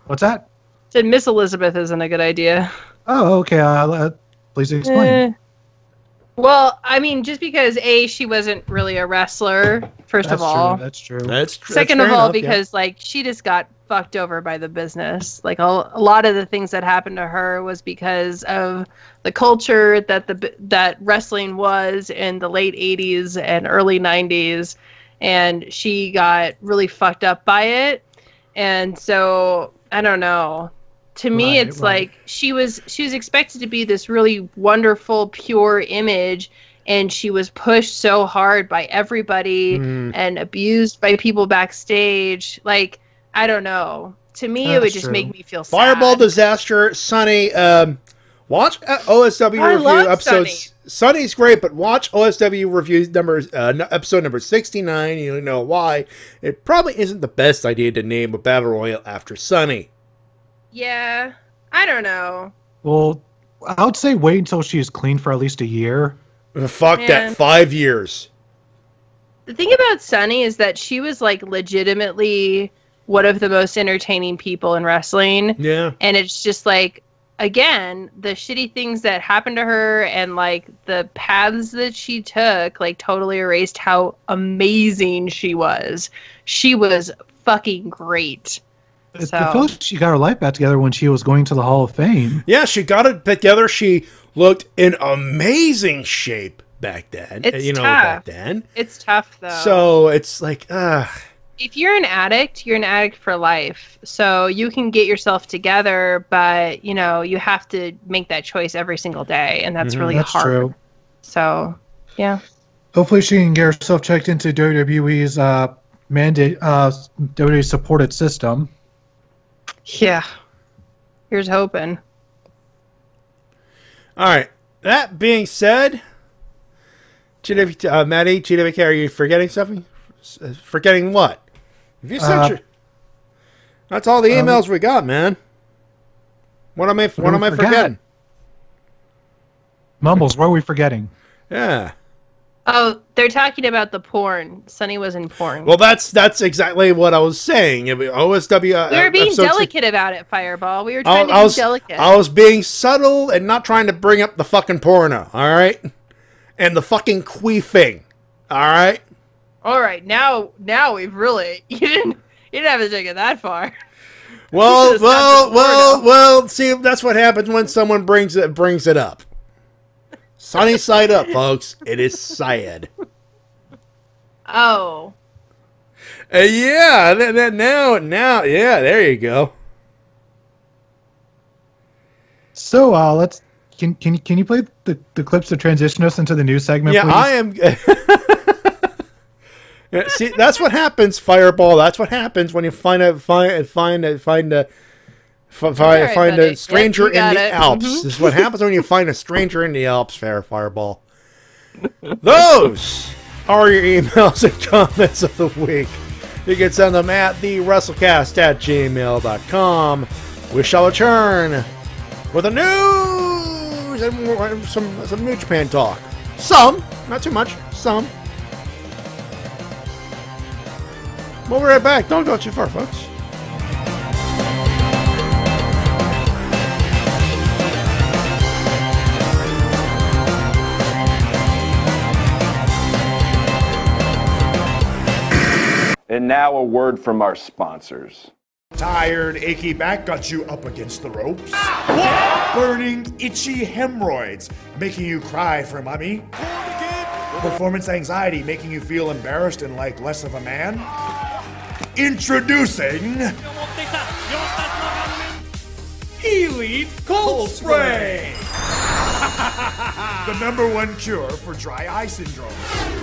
What's that? Said Miss Elizabeth isn't a good idea. Oh, okay. Please explain. Well, I mean, just because she wasn't really a wrestler. First of all, that's true. Second of all, because like she just got fucked over by the business. Like a lot of the things that happened to her was because of the culture that wrestling was in the late 80s and early 90s, and she got really fucked up by it. And so I don't know. To me, it's like she was expected to be this really wonderful, pure image, and she was pushed so hard by everybody and abused by people backstage. Like, I don't know. To me, it would just make me feel sad. Fireball Disaster, Sunny. Watch OSW review episodes. Sunny's great, but watch OSW review episode number 69. You know why. It probably isn't the best idea to name a battle royal after Sunny. Yeah, I don't know. Well, I would say wait until she's clean for at least a year. Fuck that, 5 years. The thing about Sunny is that she was like legitimately one of the most entertaining people in wrestling. Yeah. And it's just like, again, the shitty things that happened to her and like the paths that she took like totally erased how amazing she was. She was fucking great. I feel like she got her life back together when she was going to the Hall of Fame. Yeah, she got it together. She looked in amazing shape back then. It's tough. Back then. It's tough, though. So it's like, if you're an addict for life. So you can get yourself together, but, you know, you have to make that choice every single day, and that's really hard. True. So, yeah. Hopefully she can get herself checked into WWE's mandate, WWE supported system. Yeah. Here's hoping. All right. That being said, Matty, TWK, are you forgetting something? Forgetting what? If you sent that's all the emails we got, man. What am I forgetting? Mumbles, what are we forgetting? Yeah. Oh, they're talking about the porn. Sunny was in porn. Well, that's exactly what I was saying. OSW. We were being delicate about it, Fireball. We were trying to be delicate. I was being subtle and not trying to bring up the fucking porno. All right, and the fucking queefing. All right. All right. Now we've really you didn't have to take it that far. Well. See, that's what happens when someone brings it up. Sunny side up, folks. It is sad. Oh. Yeah. Now. Yeah. There you go. So let's. Can you play the clips to transition us into the news segment? Yeah, please? I am. Yeah, see, that's what happens, Fireball. That's what happens when you find a stranger in the Alps. This is what happens when you find a stranger in the Alps, Fireball. Those are your emails and comments of the week. You can send them at thewrestlecast@gmail.com. We shall return with the news and some New Japan talk. Some, not too much, some. We'll be right back. Don't go too far, folks. And now a word from our sponsors. Tired, achy back got you up against the ropes. Burning, itchy hemorrhoids making you cry for mommy. Performance anxiety making you feel embarrassed and like less of a man. Introducing Elite Cold Spray! The #1 cure for dry eye syndrome.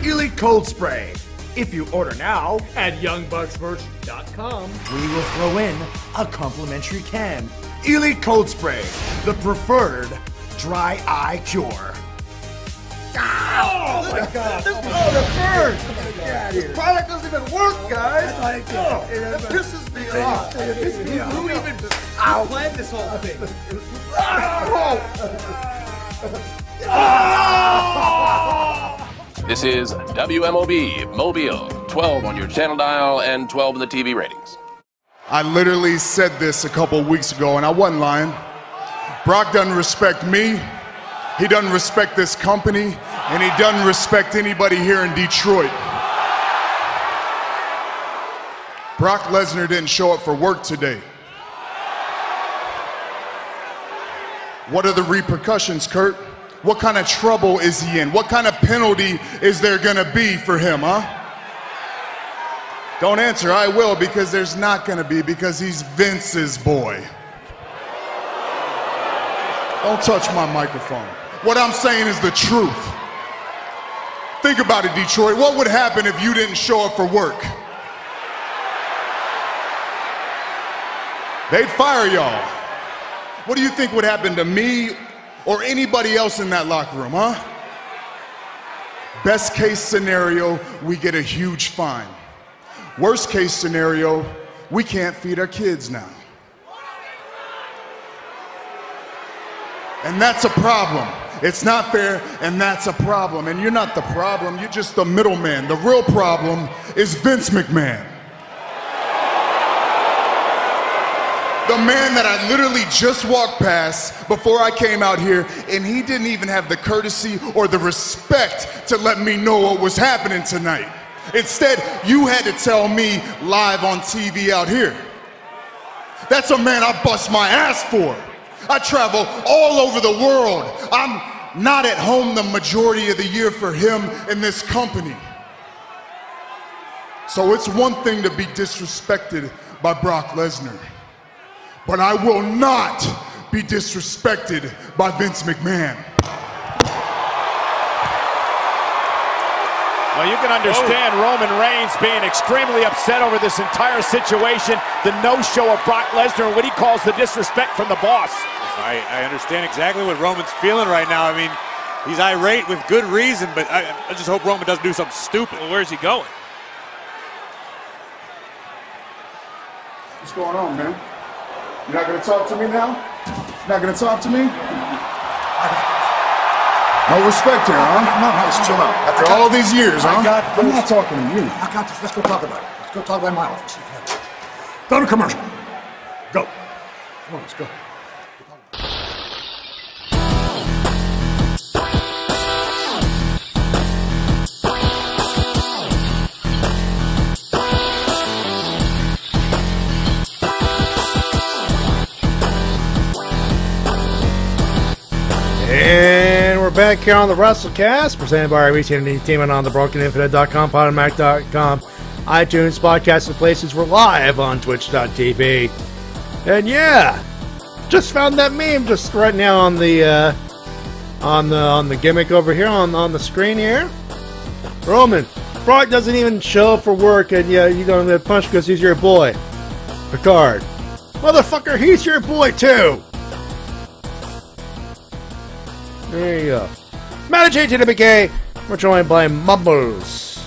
Elite Cold Spray. If you order now at YoungBucksMerch.com, we will throw in a complimentary can. Elite Cold Spray, the preferred dry eye cure. Oh my God! This is the first. This product doesn't even work, guys. It pisses me off. Who even planned this whole thing? This is WMOB Mobile, 12 on your channel dial and 12 in the TV ratings. I literally said this a couple weeks ago, and I wasn't lying. Brock doesn't respect me, he doesn't respect this company, and he doesn't respect anybody here in Detroit. Brock Lesnar didn't show up for work today. What are the repercussions, Kurt? What kind of trouble is he in? What kind of penalty is there gonna be for him, huh? Don't answer, I will, because there's not gonna be, because he's Vince's boy. Don't touch my microphone. What I'm saying is the truth. Think about it, Detroit. What would happen if you didn't show up for work? They'd fire y'all. What do you think would happen to me or anybody else in that locker room, huh? Best case scenario, we get a huge fine. Worst case scenario, we can't feed our kids now. And that's a problem. It's not fair, and that's a problem. And you're not the problem, you're just the middleman. The real problem is Vince McMahon. The man that I literally just walked past before I came out here, and he didn't even have the courtesy or the respect to let me know what was happening tonight. Instead, you had to tell me live on TV out here. That's a man I bust my ass for. I travel all over the world. I'm not at home the majority of the year for him and this company. So it's one thing to be disrespected by Brock Lesnar, but I will not be disrespected by Vince McMahon. Well, you can understand Roman Reigns being extremely upset over this entire situation, the no-show of Brock Lesnar, and what he calls the disrespect from the boss. I understand exactly what Roman's feeling right now. I mean, he's irate with good reason, but I just hope Roman doesn't do something stupid. Well, where's he going? What's going on, man? You're not gonna talk to me now? Not gonna talk to me? No respect here, huh? No, just chill out. After all these years, huh? I'm not talking to you. I got this. Let's go talk about it. Let's go talk about my office. Go to commercial. Go. Come on, let's go. And we're back here on the Wrestle-Cast, presented by our retail entertainment on the BrokenInfinite.com, Podomac.com, iTunes, podcasts, and places. We're live on Twitch.tv. And yeah, just found that meme just right now on the gimmick over here on the screen here. Roman, Brock doesn't even show up for work, and yeah, you're gonna get punched because he's your boy. Picard, motherfucker, he's your boy too. There you go. Matty Jay and TWK. We're joined by Mumbles.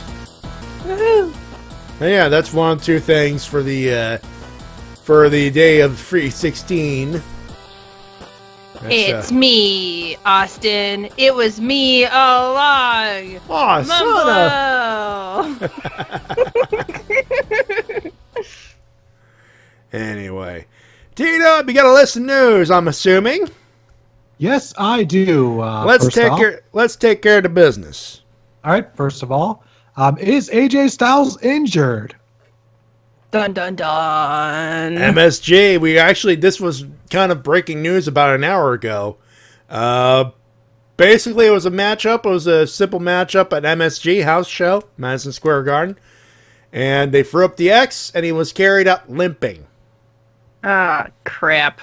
Woohoo! Yeah, that's 1 of 2 things for the day of 3/16. It's me, Austin. It was me all along. Oh, son of... Anyway, Tina, you got a list of news, I'm assuming. Yes, I do. Let's take care of the business. All right. First of all, is AJ Styles injured? Dun dun dun. MSG. This was kind of breaking news about an hour ago. Basically, it was a matchup. It was a simple matchup at MSG house show, Madison Square Garden. And they threw up the X, and he was carried out limping. Ah, crap.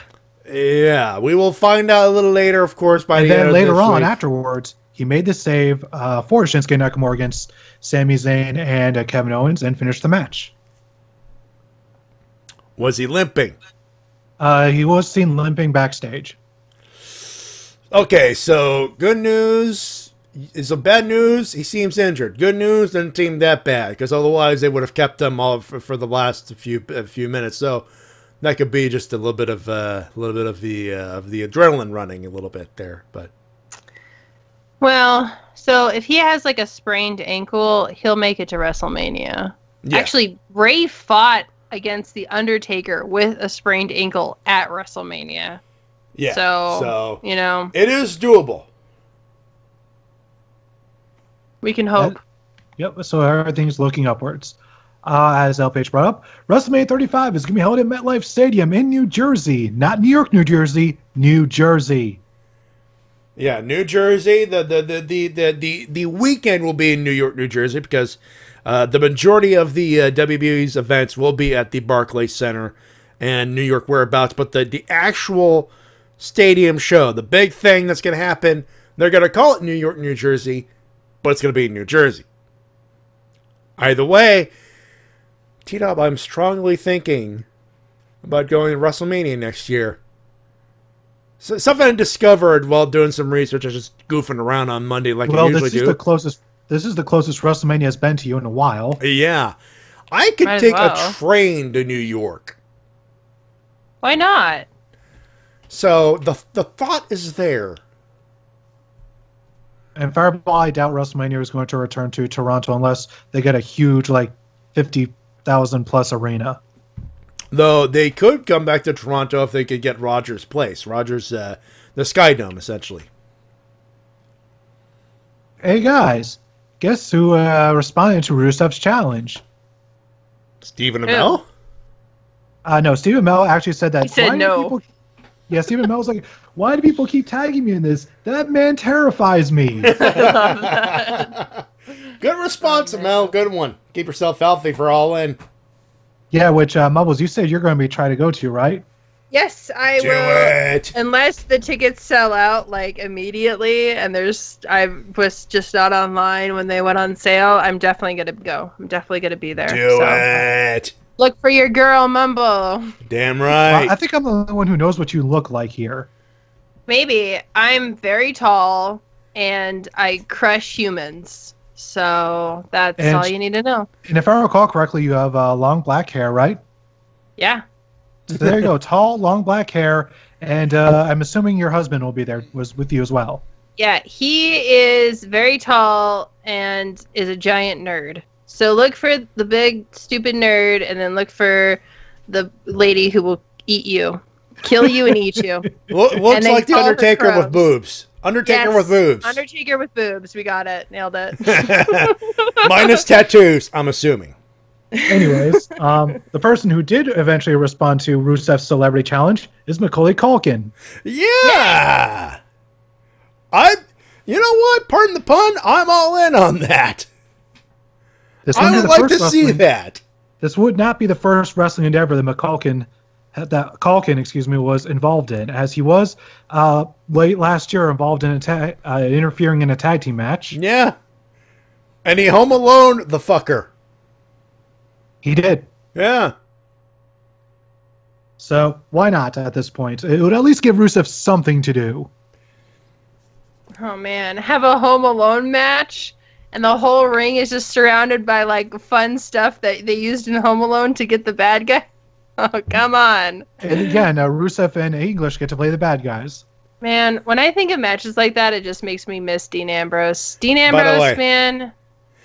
Yeah, we will find out a little later, of course, by the end of this later on, week. afterwards, he made the save for Shinsuke Nakamura against Sami Zayn and Kevin Owens and finished the match. Was he limping? He was seen limping backstage. Okay, so good news is some bad news. He seems injured. Good news doesn't seem that bad, because otherwise they would have kept him all for the last few minutes. So that could be just a little bit of the adrenaline running a little bit there. But well, so if he has like a sprained ankle, he'll make it to WrestleMania. Yeah. Actually, Ray fought against the Undertaker with a sprained ankle at WrestleMania. Yeah. So you know, it is doable. We can hope. Yep. So everything's looking upwards. As LPH brought up, WrestleMania 35 is going to be held at MetLife Stadium in New Jersey, not New York, New Jersey, New Jersey. Yeah, New Jersey. The weekend will be in New York, New Jersey, because the majority of the WWE's events will be at the Barclays Center and New York whereabouts. But the actual stadium show, the big thing that's going to happen, they're going to call it New York, New Jersey, but it's going to be in New Jersey. Either way, T-Dub, I'm strongly thinking about going to WrestleMania next year. So, something I discovered while doing some research. I was just goofing around on Monday like I usually do. This is the closest WrestleMania has been to you in a while. Yeah. I could take a train to New York. Why not? So, the thought is there. And Fireball, I doubt WrestleMania is going to return to Toronto unless they get a huge, like, 50,000 plus arena. Though they could come back to Toronto if they could get Rogers Place. Rogers, the Sky Dome, essentially. Hey, guys. Guess who responded to Rusev's challenge? Stephen Amell? No, Stephen Amell actually said that. He said no. Stephen Amell was like, why do people keep tagging me in this? That man terrifies me. Good response, Amell. Good one. Keep yourself healthy for All In. Yeah, which, Mumbles, you said you're going to be trying to go to, right? Yes, I Do will. it. Unless the tickets sell out like immediately, and I was just not online when they went on sale. I'm definitely gonna go. I'm definitely gonna be there. Do it. Look for your girl, Mumble. Damn right. I think I'm the only one who knows what you look like here. Maybe. I'm very tall, and I crush humans. So that's all you need to know. And if I recall correctly, you have long black hair, right? Yeah. So there you go. Tall, long black hair. And I'm assuming your husband will be there, was with you as well. Yeah, he is very tall and is a giant nerd. So look for the big, stupid nerd, and then look for the lady who will eat you. Kill you and eat you. Looks like the Undertaker with boobs. Undertaker with boobs. Undertaker with boobs. We got it. Nailed it. Minus tattoos, I'm assuming. Anyways, the person who did eventually respond to Rusev's celebrity challenge is Macaulay Culkin. Yeah! You know what? Pardon the pun, I'm all in on that. I would like to see that. This would not be the first wrestling endeavor that Culkin was involved in, as he was late last year involved in interfering in a tag team match. Yeah. And he home alone the fucker. He did. Yeah. So why not at this point? It would at least give Rusev something to do. Oh man, have a Home Alone match, and the whole ring is just surrounded by like fun stuff that they used in Home Alone to get the bad guy. Oh, come on. And again, Rusev and English get to play the bad guys. Man, when I think of matches like that, it just makes me miss Dean Ambrose. Dean Ambrose, man,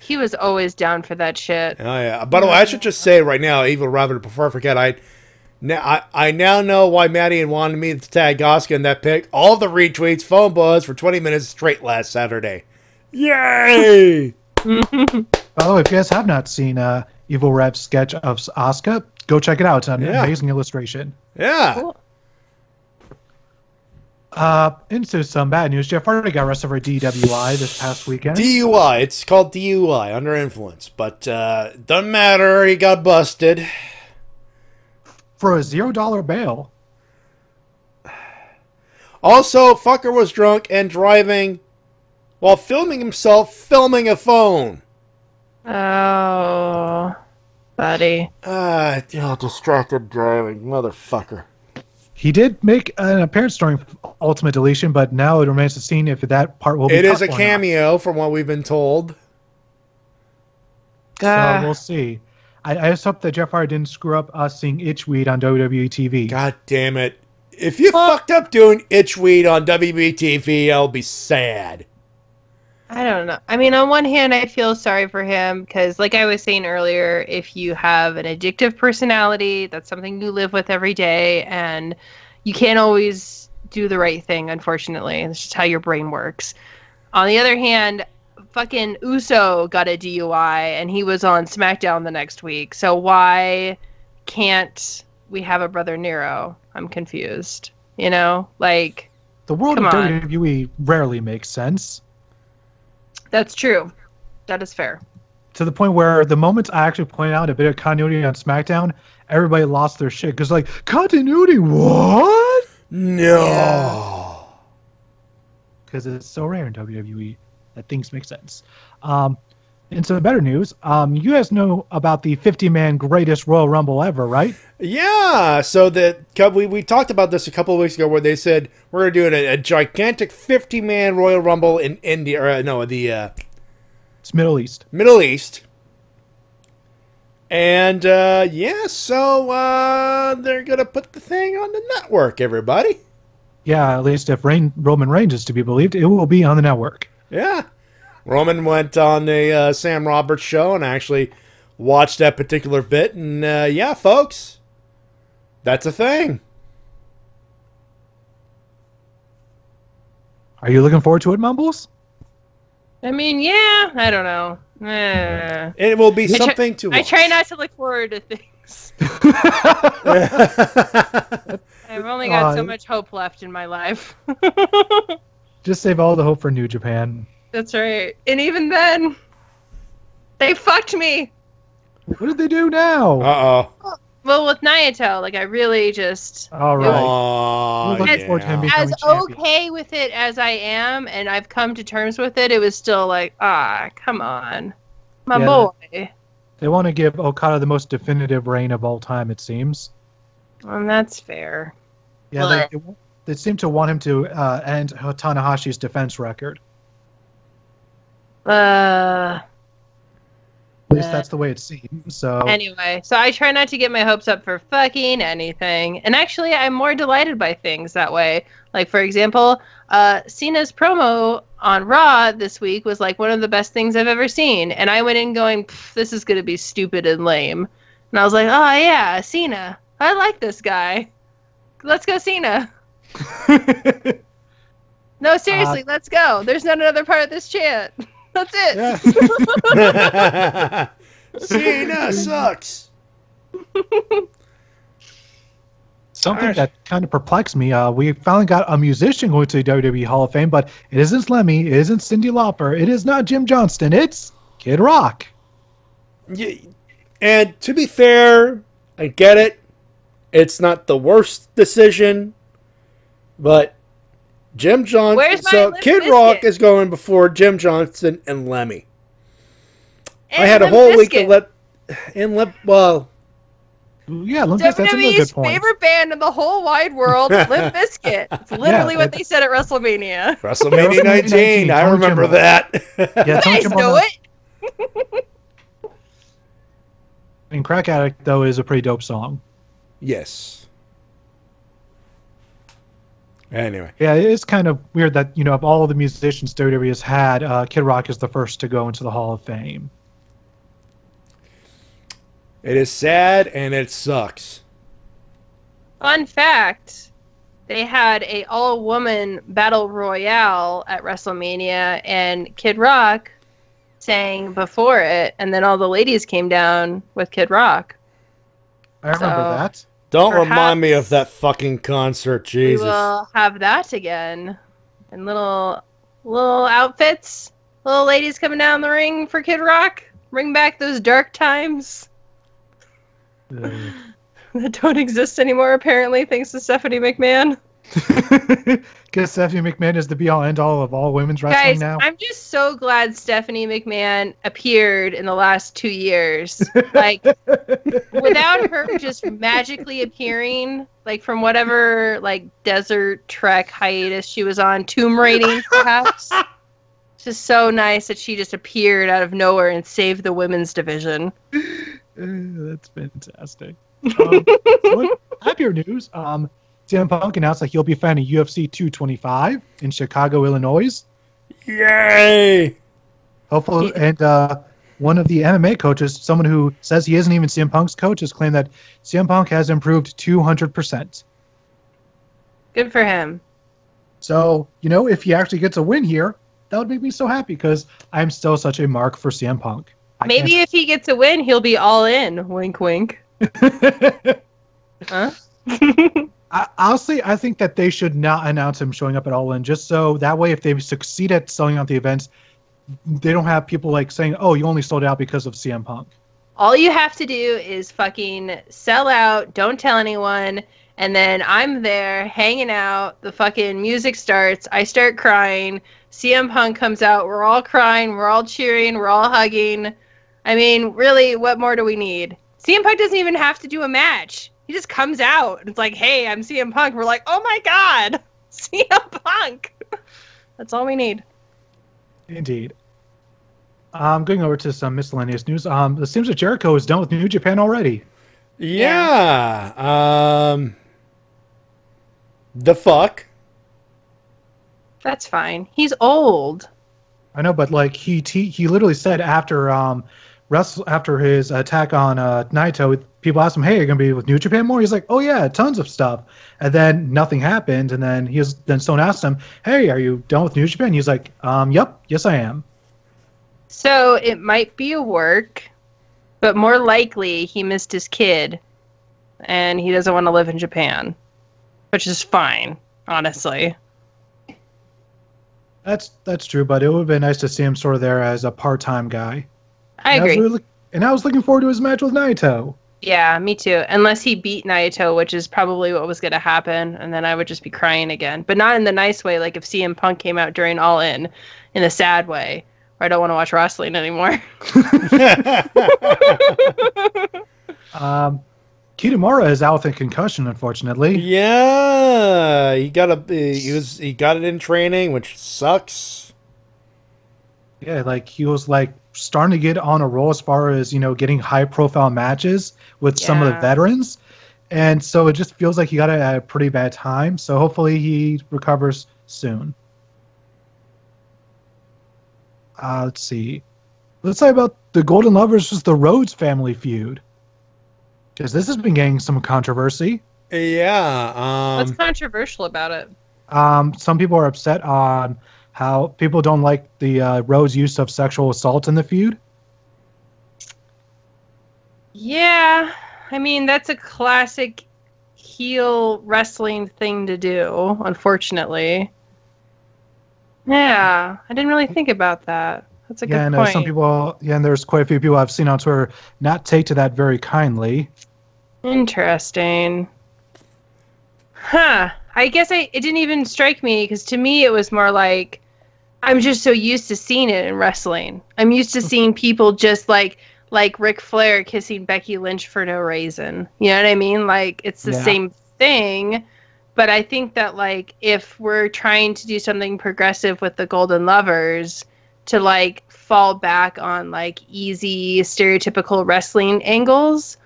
he was always down for that shit. Oh, yeah. By the way, I should just say right now, Evil Robert, before I forget, I now know why Matty wanted me to tag Asuka in that pic. All the retweets, phone buzz for 20 minutes straight last Saturday. Yay! By the way, if you guys have not seen Evil Rev's sketch of Asuka, Go check it out. It's an amazing illustration. Yeah. Cool. Into some bad news. Jeff Hardy got arrested for DWI this past weekend. DUI. It's called DUI, under influence. But doesn't matter. He got busted. For a $0 bail. Also, fucker was drunk and driving while filming himself filming a phone. Oh, buddy. Distracted driving. Motherfucker. He did make an appearance during Ultimate Deletion, but now it remains to be seen if that part will be It cut is a or cameo from what we've been told. So we'll see. I just hope that Jeff Hardy didn't screw up us seeing Itchweed on WWE TV. God damn it. If you fucked up doing Itchweed on WWE TV, I'll be sad. I don't know. I mean, on one hand, I feel sorry for him because, like I was saying earlier, if you have an addictive personality, that's something you live with every day, and you can't always do the right thing, unfortunately. It's just how your brain works. On the other hand, fucking Uso got a DUI, and he was on SmackDown the next week. So why can't we have a Brother Nero? I'm confused. You know? Like, the world of WWE rarely makes sense. That's true. That is fair. To the point where the moment I actually pointed out a bit of continuity on SmackDown, everybody lost their shit. Because, like, continuity? What? No. Because it's so rare in WWE that things make sense. And some better news, you guys know about the 50-man greatest Royal Rumble ever, right? Yeah, so we talked about this a couple of weeks ago where they said we're doing a gigantic 50-man Royal Rumble in India, it's Middle East. Middle East. And, so they're going to put the thing on the network, everybody. Yeah, at least if Roman Reigns is to be believed, it will be on the network. Yeah. Roman went on the Sam Roberts show and actually watched that particular bit. And, yeah, folks, that's a thing. Are you looking forward to it, Mumbles? I mean, yeah, I don't know. It will be something to watch. I try not to look forward to things. I've only got so much hope left in my life. Just save all the hope for New Japan. That's right. And even then, they fucked me. What did they do now? Uh-oh. Well, with Naito, like, I really just... All right. As okay with it as I am, and I've come to terms with it, it was still like, come on. My boy. They want to give Okada the most definitive reign of all time, it seems. And that's fair. Yeah, they seem to want him to end Tanahashi's defense record. At least that's the way it seems. So anyway, so I try not to get my hopes up for fucking anything. And actually, I'm more delighted by things that way. Like, for example, Cena's promo on Raw this week was like one of the best things I've ever seen. And I went in going, this is going to be stupid and lame. And I was like, oh yeah, Cena. I like this guy. Let's go, Cena. No, seriously, let's go. There's not another part of this chant. That's it. Yeah. Cena sucks. Something that kind of perplexed me. We finally got a musician going to the WWE Hall of Fame, but it isn't Lemmy, it isn't Cyndi Lauper, it is not Jim Johnston, it's Kid Rock. Yeah, and to be fair, I get it. It's not the worst decision, but Jim Johnston. So Kid Rock is going before Jim Johnston and Lemmy. And I had a whole week to let. Well, yeah, Limp Bizkit, that's another good point. favorite band in the whole wide world, Limp Bizkit. It's literally what they said at WrestleMania. WrestleMania 19. I remember that. Yeah, you guys know it. And Crack Addict, though, is a pretty dope song. Yes. Anyway. Yeah, it's kind of weird that, you know, of all of the musicians WWE has had, Kid Rock is the first to go into the Hall of Fame. It is sad and it sucks. Fun fact, they had a all-woman battle royale at WrestleMania, and Kid Rock sang before it, and then all the ladies came down with Kid Rock. I remember that. Don't remind me of that fucking concert, Jesus. We will have that again. And little outfits. Little ladies coming down the ring for Kid Rock. Bring back those dark times. That don't exist anymore, apparently, thanks to Stephanie McMahon. Because Stephanie McMahon is the be-all, end-all of all women's wrestling now. I'm just so glad Stephanie McMahon appeared in the last 2 years. Like, without her just magically appearing, like, from whatever, like, desert trek hiatus she was on, Tomb Raiding, perhaps. It's just so nice that she just appeared out of nowhere and saved the women's division. That's fantastic. Happier news. CM Punk announced that he'll be fighting UFC 225 in Chicago, Illinois. Yay! Hopefully, and one of the MMA coaches, someone who says he isn't even CM Punk's coach, has claimed that CM Punk has improved 200%. Good for him. So, if he actually gets a win here, that would make me so happy because I'm still such a mark for CM Punk. Maybe if he gets a win, he'll be all in. Wink, wink. Huh? Honestly, I think that they should not announce him showing up at All In, just so that way if they succeed at selling out the events, they don't have people like saying, oh, you only sold out because of CM Punk. All you have to do is fucking sell out, don't tell anyone, and then I'm there hanging out, the fucking music starts, I start crying, CM Punk comes out, we're all crying, we're all cheering, we're all hugging. I mean, really, what more do we need? CM Punk doesn't even have to do a match. He just comes out. It's like, hey, I'm CM Punk. We're like, oh my god, CM Punk. That's all we need. Indeed. Going over to some miscellaneous news. It seems that Jericho is done with New Japan already. Yeah. The fuck? That's fine. He's old. I know, but like he literally said after his attack on Naito, people asked him, hey, are you going to be with New Japan more? He's like, oh, yeah, tons of stuff. And then nothing happened. And then someone asked him, hey, are you done with New Japan? He's like, yep, yes, I am. So it might be a work, but more likely he missed his kid and he doesn't want to live in Japan, which is fine, honestly. That's true, but it would have been nice to see him sort of there as a part-time guy. I agree. And I was looking forward to his match with Naito. Yeah, me too. Unless he beat Naito, which is probably what was going to happen, and then I would just be crying again. But not in the nice way, like if CM Punk came out during All In a sad way, where I don't want to watch wrestling anymore. Kitamura is out with a concussion, unfortunately. Yeah, he got it in training, which sucks. Yeah, like he was like starting to get on a roll as far as, getting high profile matches with some of the veterans. And so it just feels like he got it at a pretty bad time. So hopefully he recovers soon. Let's see. Let's say about the Golden Lovers versus the Rhodes family feud. Because this has been getting some controversy. Yeah. What's controversial about it? Some people are upset on how people don't like the Rhodes' use of sexual assault in the feud. Yeah, I mean, that's a classic heel wrestling thing to do, unfortunately. Yeah, I didn't really think about that. That's a good point. Some people, and there's quite a few people I've seen on Twitter not take to that very kindly. Interesting. Huh. I guess it didn't even strike me, because to me it was more like, I'm just so used to seeing it in wrestling. I'm used to seeing people just like Ric Flair kissing Becky Lynch for no reason. You know what I mean? Like, it's the same thing. But I think that, like, if we're trying to do something progressive with the Golden Lovers, to, like, fall back on, like, easy, stereotypical wrestling angles,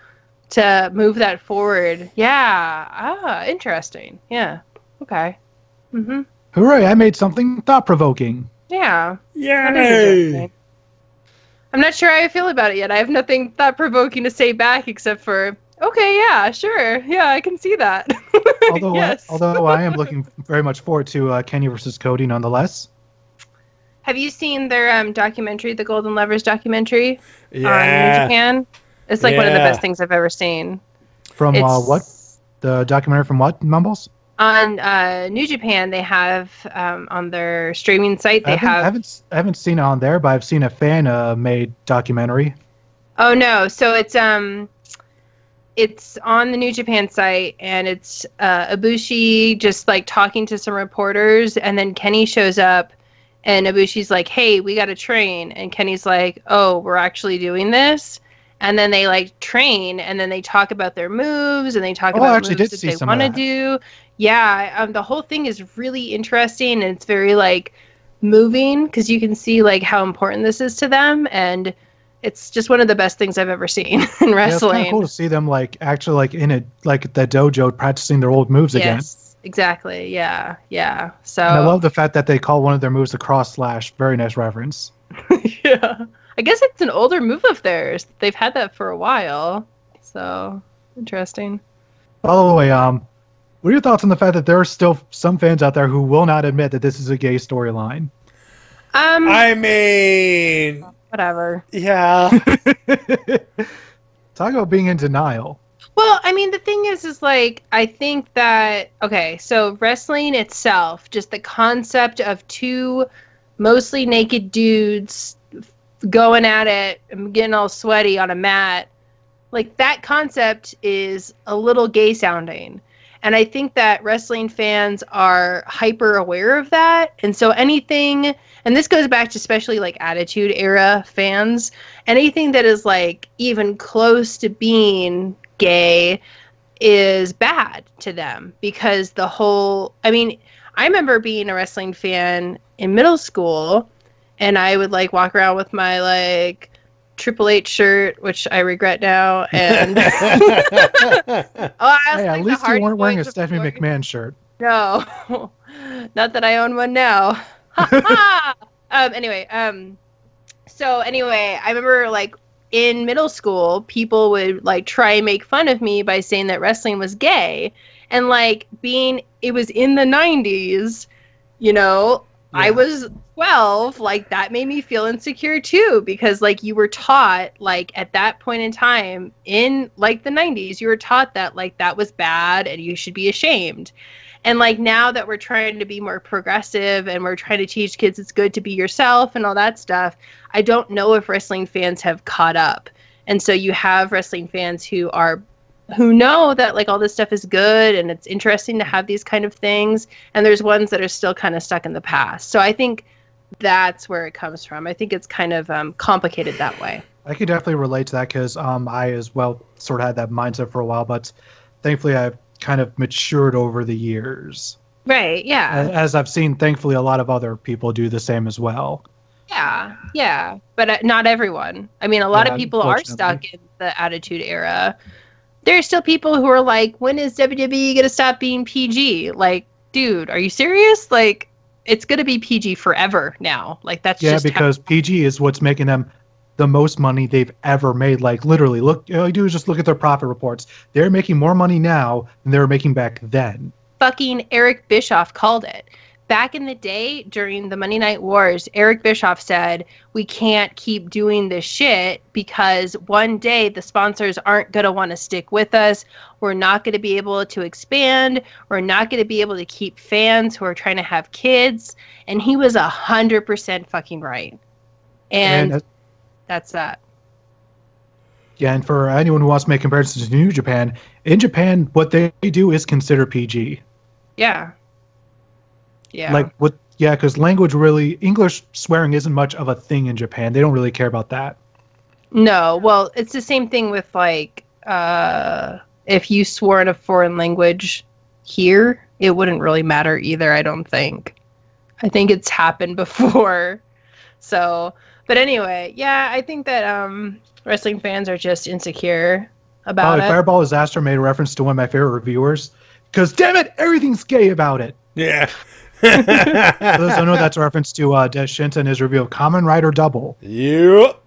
to move that forward. Yeah. Interesting. Yeah. Okay. Mm-hmm. Hooray, I made something thought-provoking. Yeah. Yay! I'm not sure how I feel about it yet. I have nothing thought-provoking to say back except for, okay, yeah, sure. Yeah, I can see that. Although I am looking very much forward to Kenny versus Cody nonetheless. Have you seen their documentary, the Golden Lovers documentary on New Japan? It's like one of the best things I've ever seen. From what? The documentary from what, Mumbles? On New Japan, they have on their streaming site. I haven't seen it on there, but I've seen a fan made documentary. Oh no! So it's on the New Japan site, and it's Ibushi just like talking to some reporters, and then Kenny shows up, and Ibushi's like, "Hey, we got to train," and Kenny's like, "Oh, we're actually doing this." And then they like train, and then they talk about their moves, and they talk about moves that they want to do. Yeah, the whole thing is really interesting, and it's very like moving because you can see like how important this is to them, and it's just one of the best things I've ever seen in wrestling. Yeah, it's kind of cool to see them like actually like in it, like the dojo practicing their old moves again. Yes, exactly. Yeah, yeah. So and I love the fact that they call one of their moves a cross slash. Very nice reference. Yeah. I guess it's an older move of theirs. They've had that for a while. So, interesting. By the way, what are your thoughts on the fact that there are still some fans out there who will not admit that this is a gay storyline? I mean... Whatever. Yeah. Talk about being in denial. Well, I mean, the thing is like, I think that... Okay, so wrestling itself, just the concept of two mostly naked dudes going at it and getting all sweaty on a mat, like that concept is a little gay sounding, and I think that wrestling fans are hyper aware of that. And so anything, and this goes back to especially like Attitude Era fans, anything that is like even close to being gay is bad to them, because the whole, I mean, I remember being a wrestling fan in middle school, and I would like walk around with my like Triple H shirt, which I regret now. And at least you weren't wearing a Stephanie McMahon shirt. No, not that I own one now. Anyway, so anyway, I remember like in middle school, people would like try and make fun of me by saying that wrestling was gay, and like it was in the 90s, you know. Yeah. I was 12, like that made me feel insecure too, because like you were taught like at that point in time in like the 90s, you were taught that like that was bad and you should be ashamed. And like now that we're trying to be more progressive and we're trying to teach kids it's good to be yourself and all that stuff, I don't know if wrestling fans have caught up. And so you have wrestling fans who know that like all this stuff is good and it's interesting to have these kind of things, and there's ones that are still kind of stuck in the past. So I think that's where it comes from. I think it's kind of complicated that way. I could definitely relate to that because I as well sort of had that mindset for a while, but thankfully I've kind of matured over the years. Right, yeah. As I've seen, thankfully, a lot of other people do the same as well. Yeah. But not everyone. I mean, a lot of people are stuck in the Attitude Era. There's still people who are like, when is WWE going to stop being PG? Like, dude, are you serious? Like, it's going to be PG forever now. Like, that's just... Yeah, because PG is what's making them the most money they've ever made. Like, literally, look, all you do is just look at their profit reports. They're making more money now than they were making back then. Fucking Eric Bischoff called it. Back in the day, during the Monday Night Wars, Eric Bischoff said, we can't keep doing this shit because one day the sponsors aren't going to want to stick with us. We're not going to be able to expand. We're not going to be able to keep fans who are trying to have kids. And he was 100% fucking right. And that's that. Yeah, and for anyone who wants to make comparisons to New Japan, in Japan, what they do is consider PG. Yeah. Yeah. Like what? Yeah, because English swearing isn't much of a thing in Japan. They don't really care about that. No, well, it's the same thing with like if you swore in a foreign language here, it wouldn't really matter either. I don't think. I think it's happened before. So, but anyway, yeah, I think that wrestling fans are just insecure about it. Fireball Disaster made a reference to one of my favorite reviewers because, damn it, everything's gay about it. Yeah. For those who don't know, that's a reference to Des Shinta in his review of Kamen Rider Double. Yep.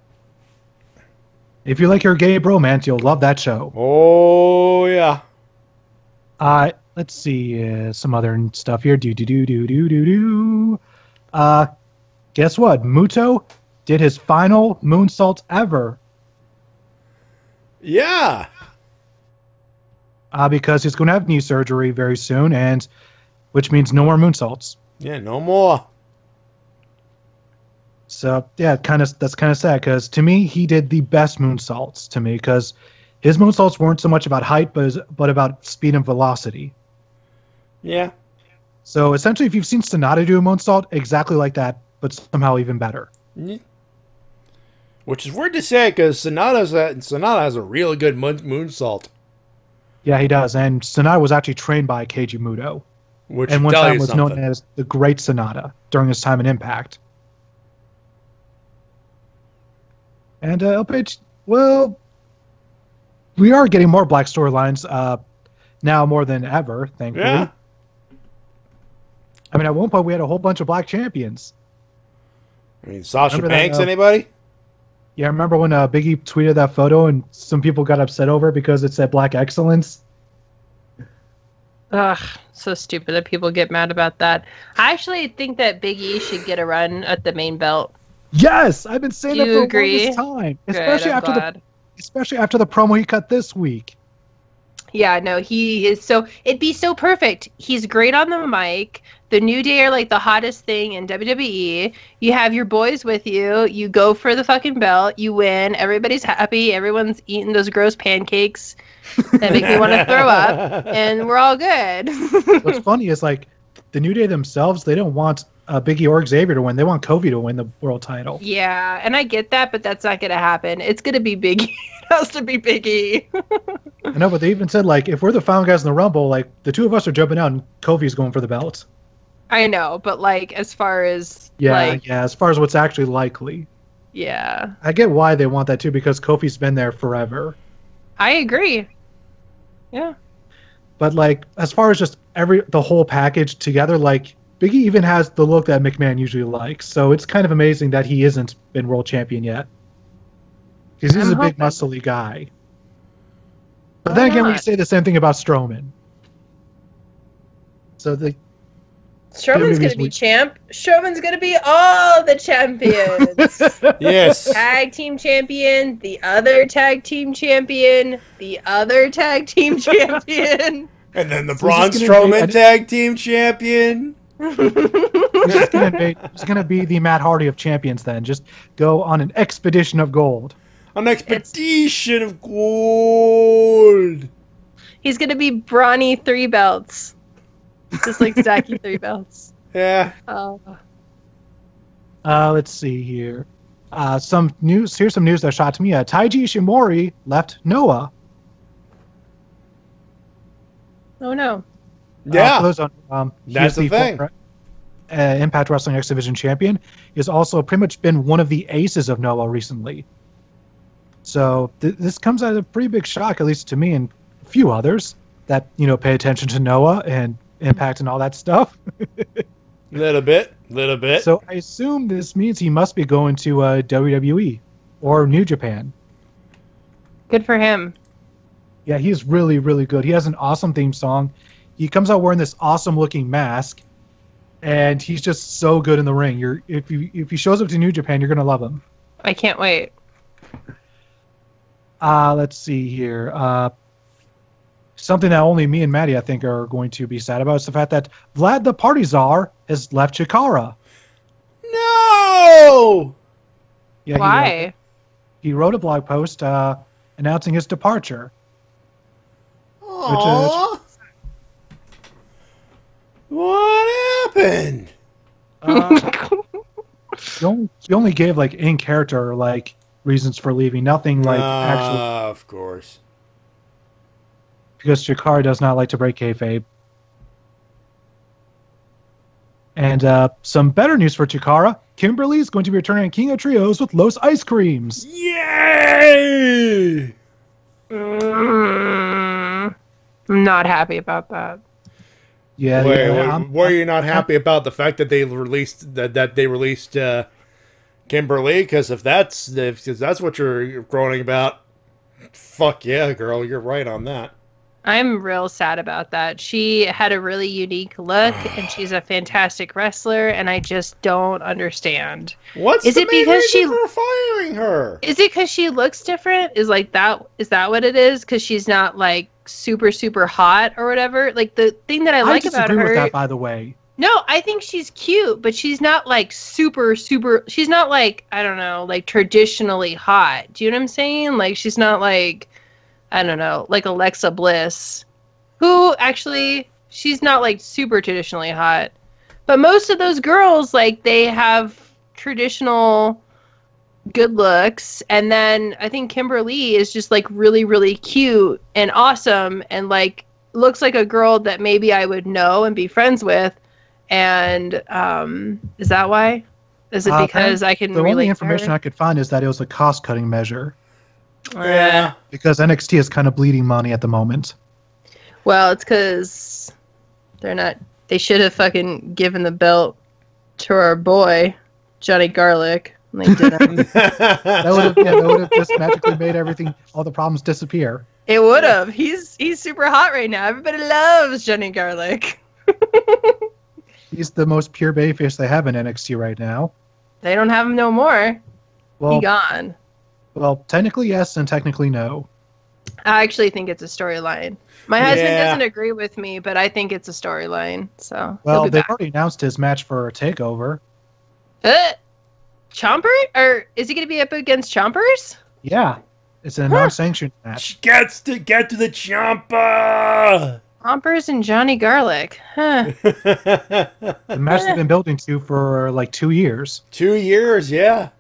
If you like your gay bromance, you'll love that show. Oh, yeah. Let's see some other stuff here. Guess what? Muto did his final moonsault ever. Yeah. because he's going to have knee surgery very soon, and which means no more moonsaults. Yeah, no more. So yeah, that's kind of sad because to me he did the best moonsaults to me because his moonsaults weren't so much about height, but about speed and velocity. Yeah. So essentially, if you've seen Sonata do a moonsault, exactly like that, but somehow even better. Which is weird to say because Sonata has a really good moonsault. Yeah, he does. And Sonata was actually trained by Keiji Muto. Which and one tell time you was something. known as the Great Sonata during his time in Impact. And LPH, well, we are getting more black storylines now more than ever, thankfully. Yeah. I mean, at one point we had a whole bunch of black champions. I mean, Sasha Remember Banks, that, anybody? Yeah, I remember when Biggie tweeted that photo and some people got upset over it because it said Black Excellence. Ugh, so stupid that people get mad about that. I actually think that Big E should get a run at the main belt. Yes, I've been saying Do that you for agree? the longest time, Good, especially I'm especially after the promo he cut this week. Yeah, no, he is so... It'd be so perfect. He's great on the mic. The New Day are like the hottest thing in WWE. You have your boys with you. You go for the fucking belt. You win. Everybody's happy. Everyone's eating those gross pancakes that make me want to throw up. And we're all good. What's funny is, like, the New Day themselves, they don't want Big E or Xavier to win. They want Kofi to win the world title. Yeah, and I get that, but that's not going to happen. It's going to be Big E. It has to be Big E. I know, but they even said, like, if we're the final guys in the Rumble, like, the two of us are jumping out and Kofi's going for the belt. I know, but, like, as far as... Yeah, as far as what's actually likely. Yeah. I get why they want that, too, because Kofi's been there forever. I agree. Yeah. But, like, as far as just the whole package together, like, Big E even has the look that McMahon usually likes. So it's kind of amazing that he isn't been world champion yet. Because he's a big, muscly guy. But then again, we say the same thing about Strowman. So Strowman's going to be champ. Strowman's going to be all the champions. Yes. Tag team champion, the other tag team champion, the other tag team champion. And then the Braun Strowman tag team champion. He's going to be the Matt Hardy of champions then. Just go on an expedition of gold. An expedition of gold. He's going to be brawny 3 belts. Just like Zacky 3 belts. Yeah. Oh. Let's see here. Some news. Here's some news that shocked me. Taiji Ishimori left Noah. Oh no. Yeah. That's the thing. Former, Impact Wrestling X Division champion. He's also pretty much been one of the aces of Noah recently. So this comes as a pretty big shock, at least to me and a few others that pay attention to Noah and Impact and all that stuff. Little bit. So I assume this means he must be going to WWE or New Japan. Good for him. Yeah, he's really, really good. He has an awesome theme song. He comes out wearing this awesome-looking mask, and he's just so good in the ring. If he shows up to New Japan, you're gonna love him. I can't wait. Let's see here. Something that only me and Matty, I think, are going to be sad about is the fact that Vlad the Party Czar has left Chikara. No! Yeah, why? He wrote a blog post announcing his departure. Aww. What happened? He only gave like in character like reasons for leaving. Nothing like actually. Of course. Because Chikara does not like to break kayfabe. And some better news for Chikara. Kimberly is going to be returning on King of Trios with Los Ice Creams. Yay! I'm not happy about that. Yeah, were you not happy about the fact that they released Kimberly? Because if that's what you're groaning about, fuck yeah, girl, you're right on that. I'm real sad about that. She had a really unique look, and she's a fantastic wrestler, and I just don't understand. What's the main reason for firing her? Is it because she looks different? Is that what it is? Because she's not like super hot or whatever? Like the thing that I like about her. I disagree with that, by the way. No, I think she's cute, but she's not like super. She's not like, I don't know, like traditionally hot. Do you know what I'm saying? Like she's not like, I don't know, like Alexa Bliss, who actually, she's not like super traditionally hot. But most of those girls, like, they have traditional good looks. And then I think Kimberly is just like really cute and awesome and like looks like a girl that maybe I would know and be friends with. And is that why? Is it because I can relate to her? The only information I could find is that it was a cost-cutting measure. Yeah. Because NXT is kind of bleeding money at the moment. Well, it's because they should have fucking given the belt to our boy, Johnny Garlic. And they didn't. that would have just magically made all the problems disappear. It would have. He's super hot right now. Everybody loves Johnny Garlic. He's the most pure babyface they have in NXT right now. They don't have him no more. Well, he gone. Well, technically yes, and technically no. I actually think it's a storyline. My husband doesn't agree with me, but I think it's a storyline. So well, they've already announced his match for a takeover. Chomper? Or is he going to be up against Chompers? Yeah, it's a non-sanctioned match. Gets to get to the Ciampa. Chompers and Johnny Garlic. Huh. The match they've been building to for like 2 years. 2 years, yeah.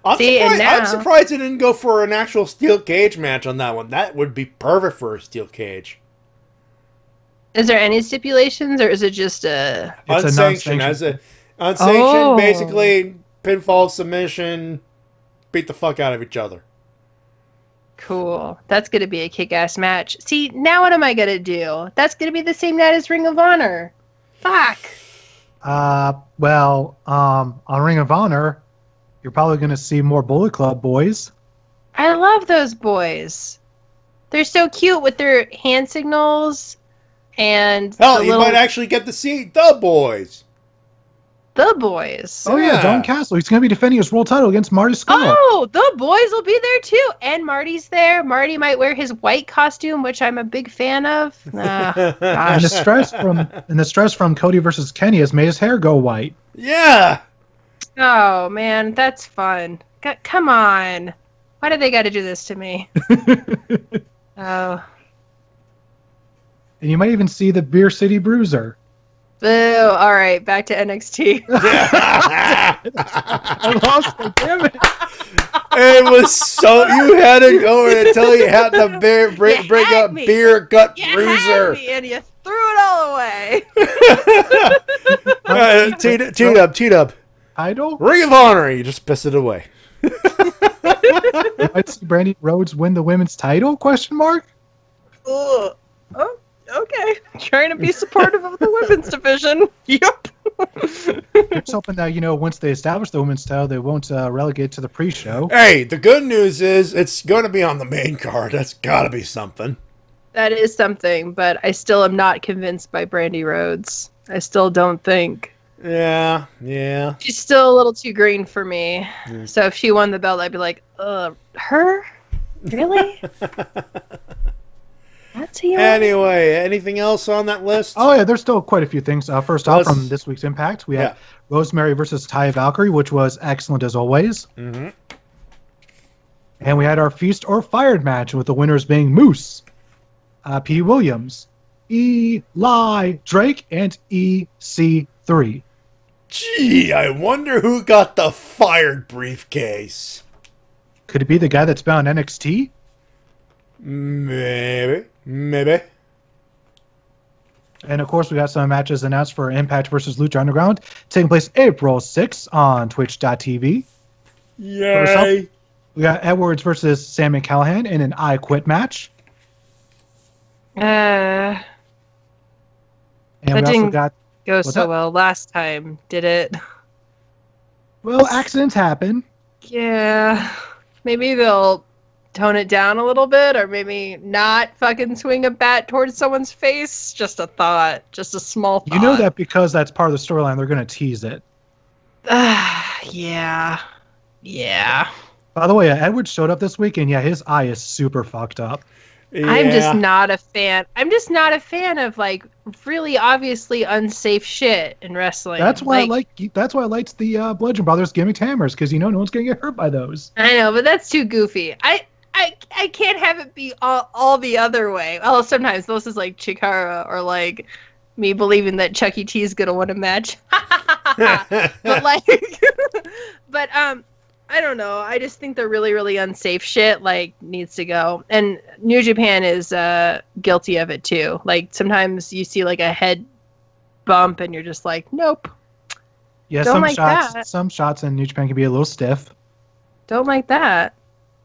I'm surprised they didn't go for an actual steel cage match on that one. That would be perfect for a steel cage. Is there any stipulations, or is it just a... It's unsanctioned. Unsanctioned, basically, pinfall, submission, beat the fuck out of each other. Cool. That's going to be a kick-ass match. See, now what am I going to do? That's going to be the same night as Ring of Honor. Fuck. Well, on Ring of Honor, you're probably going to see more Bullet Club boys. I love those boys. They're so cute with their hand signals and... Hell, you might actually get to see the boys. The boys. Oh, yeah, Don Castle. He's going to be defending his world title against Marty Scurll. Oh, the boys will be there, too. And Marty's there. Marty might wear his white costume, which I'm a big fan of. Gosh. And the stress from Cody versus Kenny has made his hair go white. Yeah. Oh, man, that's fun. Come on. Why do they got to do this to me? Oh. And you might even see the Beer City Bruiser. Boo. All right, back to NXT. I lost it, damn it. It was so... You had to go until you had to bring up Beer Gut Bruiser. You had me and you threw it all away. T-Dub. Idol? Ring of Honor. You just pissed it away. Might see Brandy Rhodes win the women's title? Question mark. Oh, okay. Trying to be supportive of the women's division. Yep. Just hoping that once they establish the women's title, they won't relegate to the pre-show. Hey, the good news is it's going to be on the main card. That's got to be something. That is something, but I still am not convinced by Brandy Rhodes. I still don't think. Yeah. She's still a little too green for me. Yeah. So if she won the belt, I'd be like, her? Really? That's who you Anyway, anything else on that list? Oh, yeah, there's still quite a few things. First off, from this week's Impact, we had Rosemary versus Taya Valkyrie, which was excellent as always. Mm-hmm. And we had our Feast or Fired match, with the winners being Moose, P. Williams, Eli Drake, and EC3. Gee, I wonder who got the fired briefcase. Could it be the guy that's been on NXT? Maybe. And of course, we got some matches announced for Impact versus Lucha Underground, taking place April 6th on Twitch.tv. Yay! We got Edwards versus Sami Callihan in an I Quit match. And we also got go so well last time, did it? Well, accidents happen. Yeah. Maybe they'll tone it down a little bit, or maybe not fucking swing a bat towards someone's face. Just a thought. Just a small thought. You know that because that's part of the storyline, they're going to tease it. Yeah. Yeah. By the way, Edward showed up this week, and yeah, his eye is super fucked up. Yeah. I'm just not a fan. I'm just not a fan of like really obviously unsafe shit in wrestling. That's why I like the Bludgeon Brothers gimmick hammers, because no one's gonna get hurt by those. I know, but that's too goofy. I can't have it be all the other way. Well, sometimes this is like Chikara or like me believing that Chuck E. T is gonna win a match. But I don't know. I just think the really, really unsafe shit needs to go. And New Japan is guilty of it too. Like sometimes you see like a head bump and you're just like, nope. Yeah, some shots in New Japan can be a little stiff. Don't like that.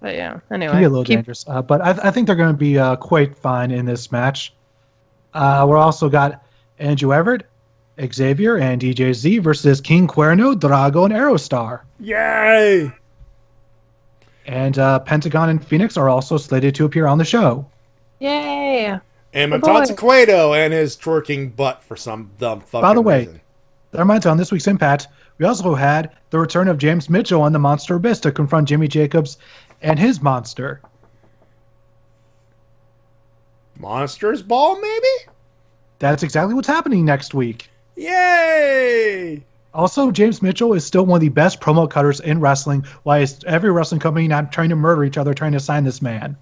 But yeah, anyway. Can be a little dangerous. But I think they're going to be quite fine in this match. We're also got Andrew Everett, Xavier, and DJ Z versus King Cuerno, Drago, and Aerostar. Yay! And Pentagon and Phoenix are also slated to appear on the show. Yay! And Matatsu Cueto and his twerking butt for some dumb fucking By the way, reason. that reminds me, on this week's Impact, we also had the return of James Mitchell on the Monster Abyss to confront Jimmy Jacobs and his monster. Monsters Ball, maybe? That's exactly what's happening next week. Yay! Also, James Mitchell is still one of the best promo cutters in wrestling. Why is every wrestling company not trying to murder each other, trying to sign this man?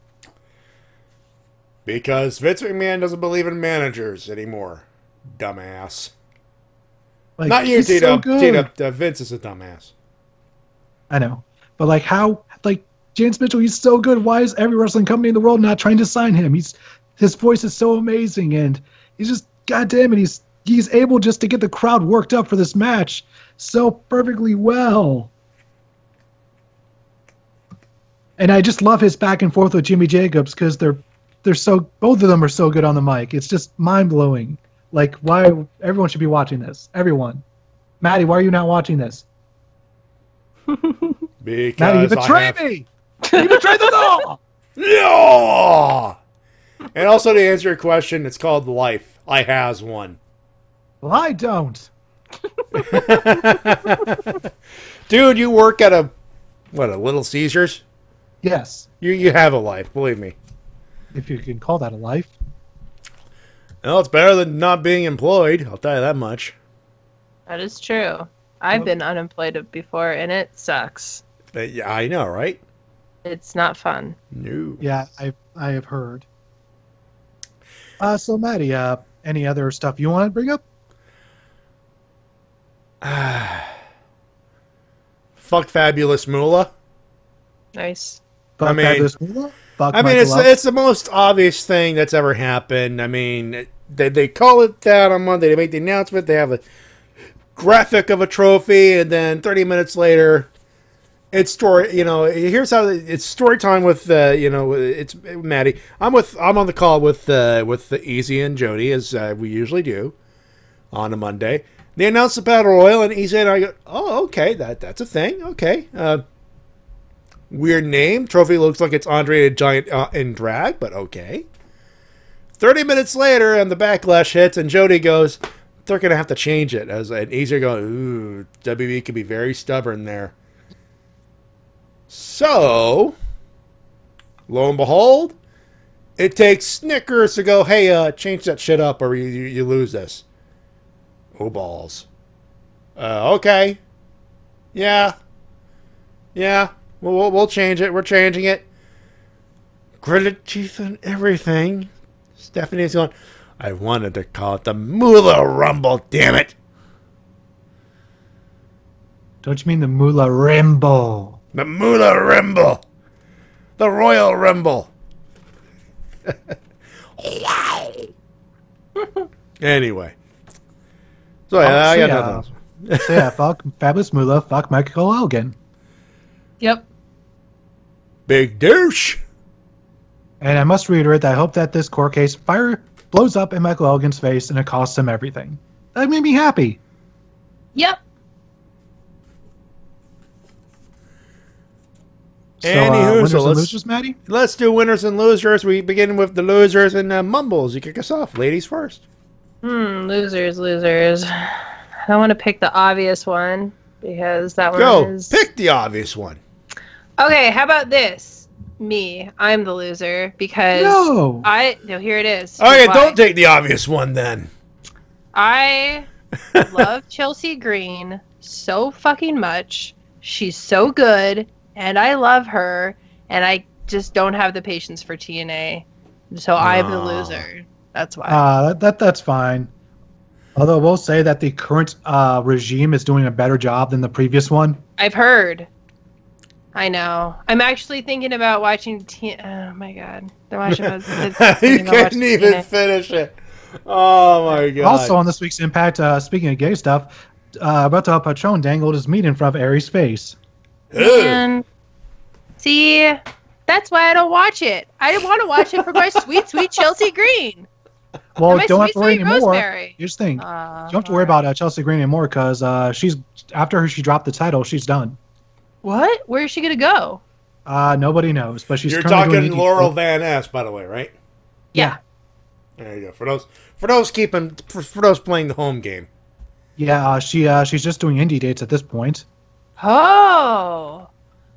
Because Vince McMahon doesn't believe in managers anymore. Dumbass. Not you, Tito. Tito. Vince is a dumbass. I know. But James Mitchell, he's so good. Why is every wrestling company in the world not trying to sign him? His voice is so amazing, and he's just, goddamn it, he's able just to get the crowd worked up for this match so perfectly well. And I just love his back and forth with Jimmy Jacobs, because both of them are so good on the mic. It's just mind blowing. Why everyone should be watching this. Everyone. Matty, why are you not watching this? Because Matty, you betrayed me! You betrayed the law! Yeah! And also, to answer your question, it's called Life. I has one. Well, I don't. Dude, you work at a Little Caesars? Yes. You have a life, believe me. If you can call that a life. Well, it's better than not being employed, I'll tell you that much. That is true. I've been unemployed before, and it sucks. Yeah, I know, right? It's not fun. No. Yeah, I have heard. So, Matty, any other stuff you want to bring up? Fuck Fabulous Moolah. Nice. Fuck Fabulous Moolah? Fuck it's the most obvious thing that's ever happened. I mean, they call it that on Monday. They make the announcement. They have a graphic of a trophy, and then 30 minutes later, it's story. Here's how it's story time with it's Matty. I'm on the call with Easy and Jody, as we usually do on a Monday. They announce the Battle Royal, and Easy and I go, "Oh, okay, that's a thing. Okay, weird name. Trophy looks like it's Andre the Giant in drag, but okay." 30 minutes later, and the backlash hits, and Jody goes, "They're gonna have to change it." And Easy going, "Ooh, WB could be very stubborn there." So, lo and behold, it takes Snickers to go, "Hey, change that shit up, or you lose this." Oh, balls. Okay. Yeah. We'll change it. We're changing it. Gritted teeth and everything. Stephanie's going, "I wanted to call it the Moolah Rumble, damn it." Don't you mean the Moolah Rumble? The Moolah Rumble. The Royal Rumble. Wow. Anyway. So yeah, I got nothing else. So yeah, fuck Fabulous Moolah, fuck Michael Elgin. Yep. Big douche. And I must reiterate that I hope that this court case blows up in Michael Elgin's face and it costs him everything. That made me happy. Yep. Anywho, winners so and losers, Matty? Let's do winners and losers. We begin with the losers and Mumbles. You kick us off. Ladies first. Losers. I want to pick the obvious one because that one is... Pick the obvious one. Okay, how about this? Me. I'm the loser because No, here it is. Okay, don't take the obvious one then. I love Chelsea Green so fucking much. She's so good, and I love her, and I just don't have the patience for TNA. So I'm the loser. That's why. That's fine. Although we'll say that the current regime is doing a better job than the previous one. I've heard. I know. I'm actually thinking about watching oh my god. They're watching You couldn't even finish it. Oh my god. Also on this week's Impact, speaking of gay stuff, Alberto Patron dangled his meat in front of Aries' face. Man. See, that's why I don't watch it. I want to watch it for my sweet, sweet Chelsea Green. Well, don't have to worry anymore. Here's the thing. You don't have to worry about Chelsea Green anymore because after she dropped the title, she's done. What? Where is she going to go? Nobody knows, but she's You're talking Laurel Van Ness, by the way, right? Yeah. There you go. For those playing the home game. Yeah, she's just doing indie dates at this point. Oh.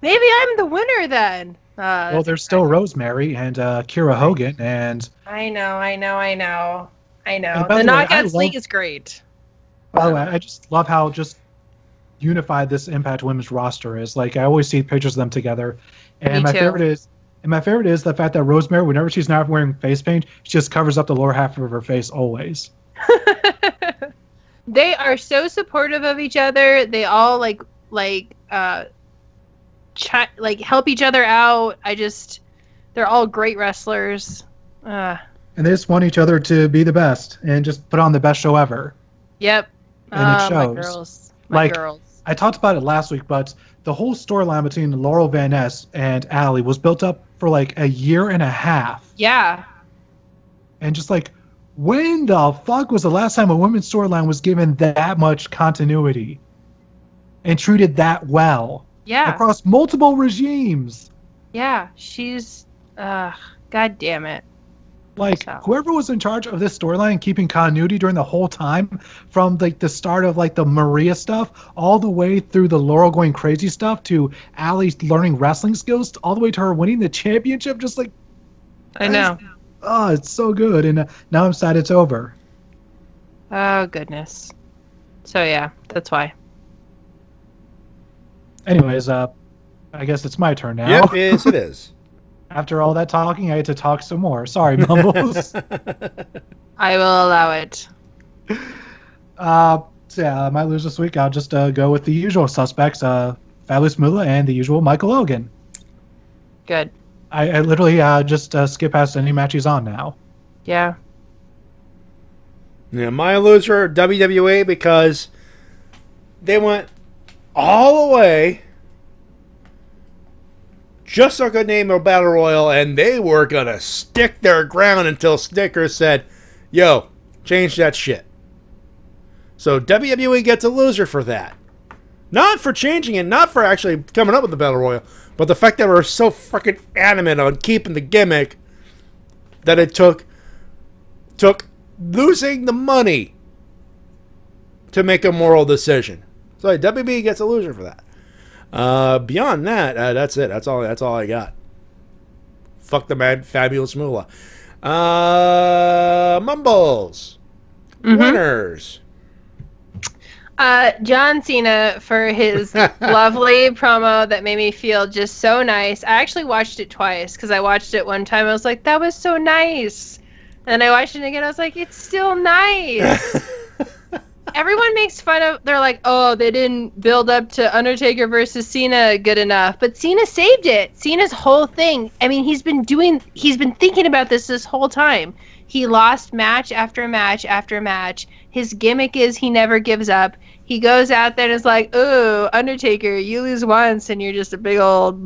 Maybe I'm the winner then. Well, there's still Rosemary and Kira Hogan and... I know. The Knockouts League is great. By the way, I just love how just unified this Impact Women's roster is. Like, I always see pictures of them together. And my favorite is the fact that Rosemary, whenever she's not wearing face paint, she just covers up the lower half of her face always. They are so supportive of each other. They all help each other out. They're all great wrestlers. And they just want each other to be the best and just put on the best show ever. Yep. And it shows. My girls. My girls. I talked about it last week, but the whole storyline between Laurel Van Ness and Allie was built up for like a year and a half. Yeah. And just like, when the fuck was the last time a women's storyline was given that much continuity and treated that well? Yeah. Across multiple regimes. Yeah. She's, god damn it. Like, whoever was in charge of this storyline, keeping continuity during the whole time, from like the start of like the Maria stuff, all the way through the Laurel going crazy stuff, to Allie learning wrestling skills, all the way to her winning the championship, just like... I know. Oh, it's so good, and now I'm sad it's over. Oh, goodness. So yeah, that's why. Anyways, I guess it's my turn now. Yep, yes, it is. After all that talking, I had to talk some more. Sorry, Mumbles. I will allow it. So yeah, my lose this week, I'll just go with the usual suspects, Fabulous Moolah and the usual Michael Elgin. Good. I literally just skip past any match he's on now. Yeah. Yeah, my loser, WWE, because they went all the way just so could name a battle royal, and they were gonna stick their ground until Snickers said, yo, change that shit. So WWE gets a loser for that. Not for changing it, not for actually coming up with the battle royal, but the fact that we're so freaking adamant on keeping the gimmick that it took losing the money to make a moral decision. So WWE gets a loser for that. Beyond that, that's it. That's all I got. Fuck the mad Fabulous Moolah. Mumbles. Winners. John Cena for his lovely promo that made me feel just so nice. I actually watched it twice because I watched it one time. I was like, that was so nice. And then I watched it again. I was like, it's still nice. Everyone makes fun of, they're like, oh, they didn't build up to Undertaker versus Cena good enough. But Cena saved it. Cena's whole thing. I mean, he's been thinking about this whole time. He lost match after match after match. His gimmick is he never gives up. He goes out there and is like, oh, Undertaker, you lose once and you're just a big old,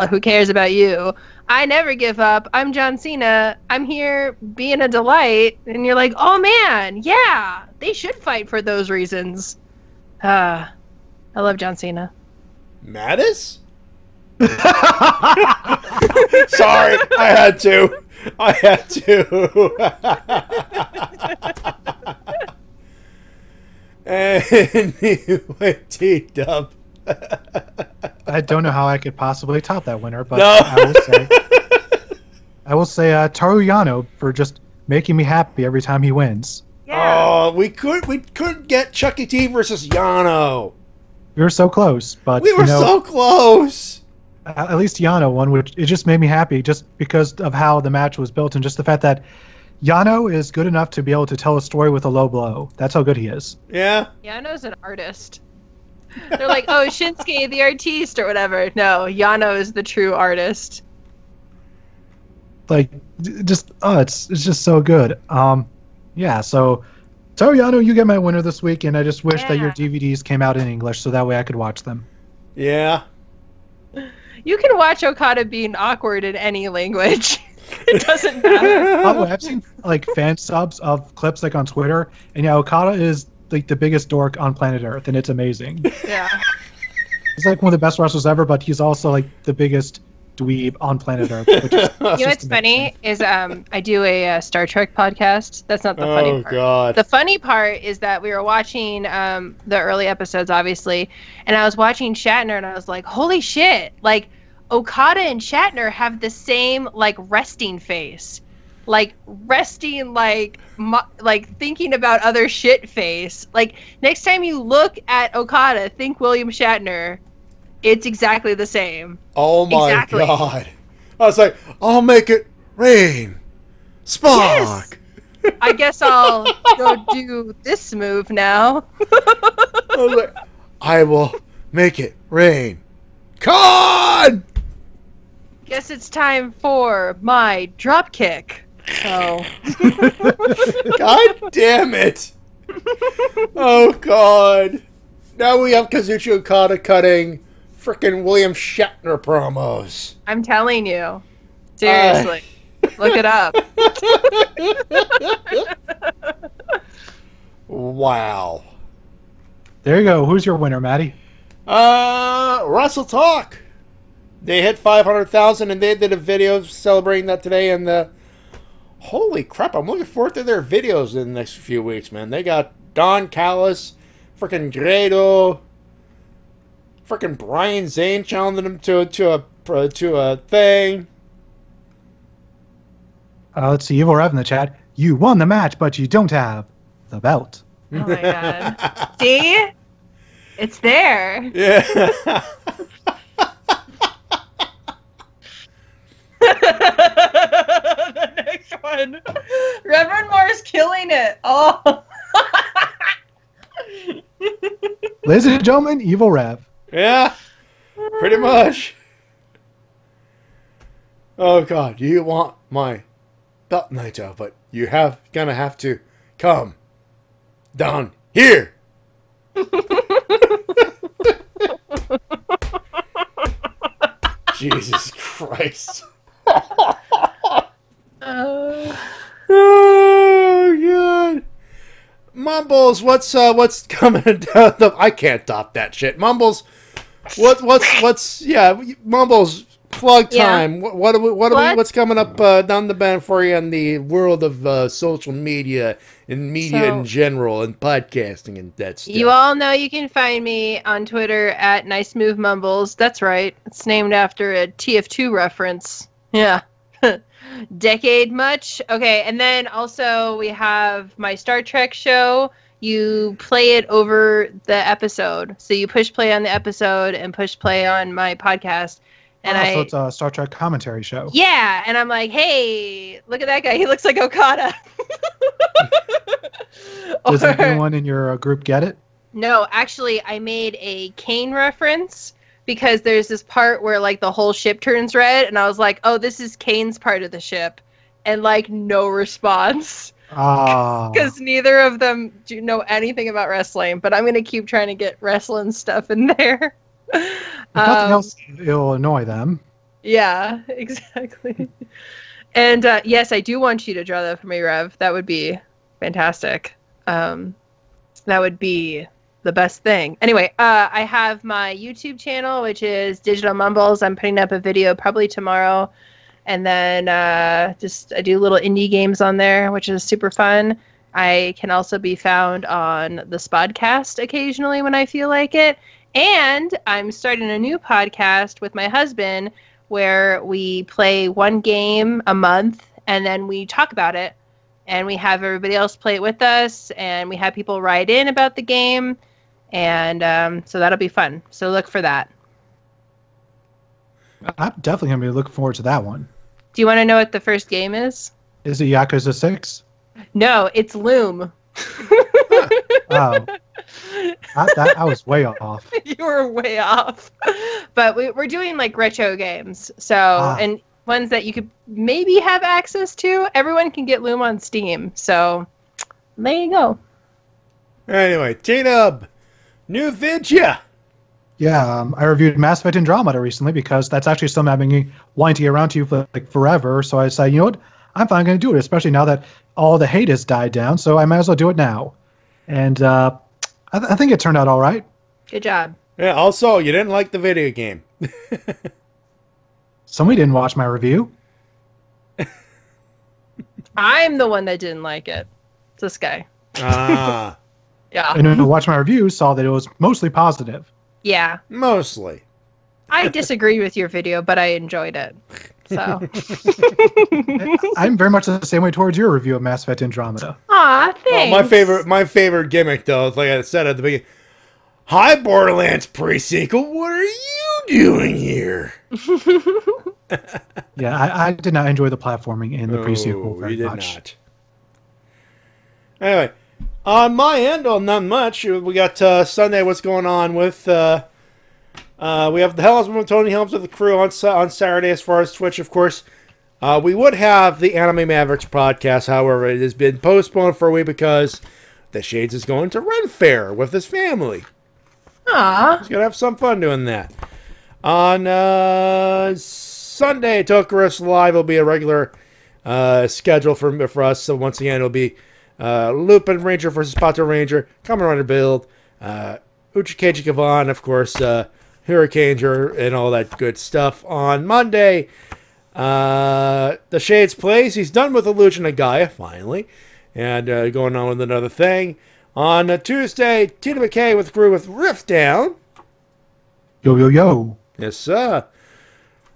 who cares about you? I never give up. I'm John Cena. I'm here being a delight. And you're like, oh man, yeah, they should fight for those reasons. I love John Cena. Mattis? Sorry, I had to. Anyway, T-Dub. I don't know how I could possibly top that winner, but no. I will say Toru Yano for just making me happy every time he wins. Yeah. Oh, we couldn't get Chucky T versus Yano. We were so close, but we were so close. At least Yano won, which it just made me happy just because of how the match was built and just the fact that Yano is good enough to be able to tell a story with a low blow. That's how good he is. Yeah. Yano's an artist. They're like, oh, Shinsuke the artiste or whatever. No, Yano is the true artist. Like, just it's just so good. Yeah. So, Toru Yano, you get my winner this week, and I just wish that your DVDs came out in English so that way I could watch them. Yeah. You can watch Okada being awkward in any language. It doesn't matter. Oh, I've seen like fan subs of clips like on Twitter, and yeah, Okada is like the biggest dork on planet Earth, and it's amazing. Yeah. He's like one of the best wrestlers ever, but he's also like the biggest dweeb on planet Earth. Which is you know what's funny is I do a Star Trek podcast. That's not the funny part. God. The funny part is that we were watching the early episodes, obviously, and I was watching Shatner, and I was like, holy shit, like Okada and Shatner have the same like resting face, like resting, like thinking about other shit face. Like next time you look at Okada, think William Shatner. It's exactly the same. Oh my God! I was like, I'll make it rain, Spock. Yes. I guess I'll go do this move now. I was like, I will make it rain, Khan. Guess it's time for my drop kick. So. God damn it! Oh God! Now we have Kazuchika Okada cutting frickin' William Shatner promos. I'm telling you, seriously, look it up. Wow. There you go. Who's your winner, Matty? Wrestle Talk. They hit 500,000 and they did a video celebrating that today. And holy crap, I'm looking forward to their videos in the next few weeks, man. They got Don Callis, freaking Grado, freaking Brian Zane challenging them to a thing. Let's see. Evil Rev in the chat. You won the match, but you don't have the belt. Oh my God. See? It's there. Yeah. The next one. Reverend Moore's killing it. Oh. Ladies and gentlemen, Evil Rev. Yeah. Pretty much. Oh God, you want my belt, Naito, but you gonna have to come down here. Jesus Christ. Oh God. Mumbles, what's coming down the... I can't top that shit. Mumbles, what's Mumbles, plug time. Yeah. What's coming up down the band for you in the world of social media and media in general and podcasting and that stuff? You all know you can find me on Twitter at Nice Move Mumbles. That's right. It's named after a TF2 reference. Yeah. Decade much? Okay, and then also we have my Star Trek show. You play it over the episode. So you push play on the episode and push play on my podcast. And so it's a Star Trek commentary show. Yeah, and I'm like, hey, look at that guy. He looks like Okada. Does anyone in your group get it? No, actually, I made a Kane reference because there's this part where like the whole ship turns red, and I was like, oh, this is Kane's part of the ship. And like no response. Because neither of them do know anything about wrestling, but I'm going to keep trying to get wrestling stuff in there. If nothing else, it'll annoy them. Yeah, exactly. And yes, I do want you to draw that for me, Rev. That would be fantastic. That would be the best thing. Anyway, I have my YouTube channel, which is Digital Mumbles. I'm putting up a video probably tomorrow. And then I do little indie games on there, which is super fun. I can also be found on the Spodcast occasionally when I feel like it. And I'm starting a new podcast with my husband where we play one game a month and then we talk about it. And we have everybody else play it with us. And we have people write in about the game. And so that'll be fun. So look for that. I'm definitely going to be looking forward to that one. Do you want to know what the first game is? Is it Yakuza 6? No, it's Loom. Oh. I was way off. You were way off. But we're doing like retro games. So, and ones that you could maybe have access to. Everyone can get Loom on Steam. So, there you go. Anyway, T-Dub, new vidya. Yeah, I reviewed Mass Effect Andromeda recently because that's actually something I've been wanting to get around to for like forever. So I decided, you know what, I'm finally going to do it, especially now that all the hate has died down. So I might as well do it now. And I think it turned out all right. Good job. Yeah, also, you didn't like the video game. Somebody didn't watch my review. I'm the one that didn't like it. It's this guy. Ah. Yeah. And who watched my review saw that it was mostly positive. Yeah. Mostly. I disagree with your video, but I enjoyed it. So. I'm very much the same way towards your review of Mass Effect Andromeda. Aw, thanks. My favorite gimmick, though, is like I said at the beginning. Hi, Borderlands pre-sequel. What are you doing here? Yeah, I did not enjoy the platforming in the pre-sequel very much. Not. Anyway, on my end, not much. We got Sunday. What's going on with? We have the Helms with Tony Helms with the crew on Saturday. As far as Twitch, of course, we would have the Anime Mavericks podcast. However, it has been postponed for a week because the Shades is going to Ren Fair with his family. Aww. He's gonna have some fun doing that. On Sunday, Tokurus Live will be a regular schedule for us. So once again, it'll be Lupin Ranger versus Pato Ranger, Kamen Rider Build, Uchikeji Kavan, of course, Hurricaneer, and all that good stuff. On Monday, the Shades plays. He's done with Illusion of Gaia, finally, and going on with another thing. On Tuesday, TWK with crew with Rift Down. Yo, yo, yo. Yes, sir.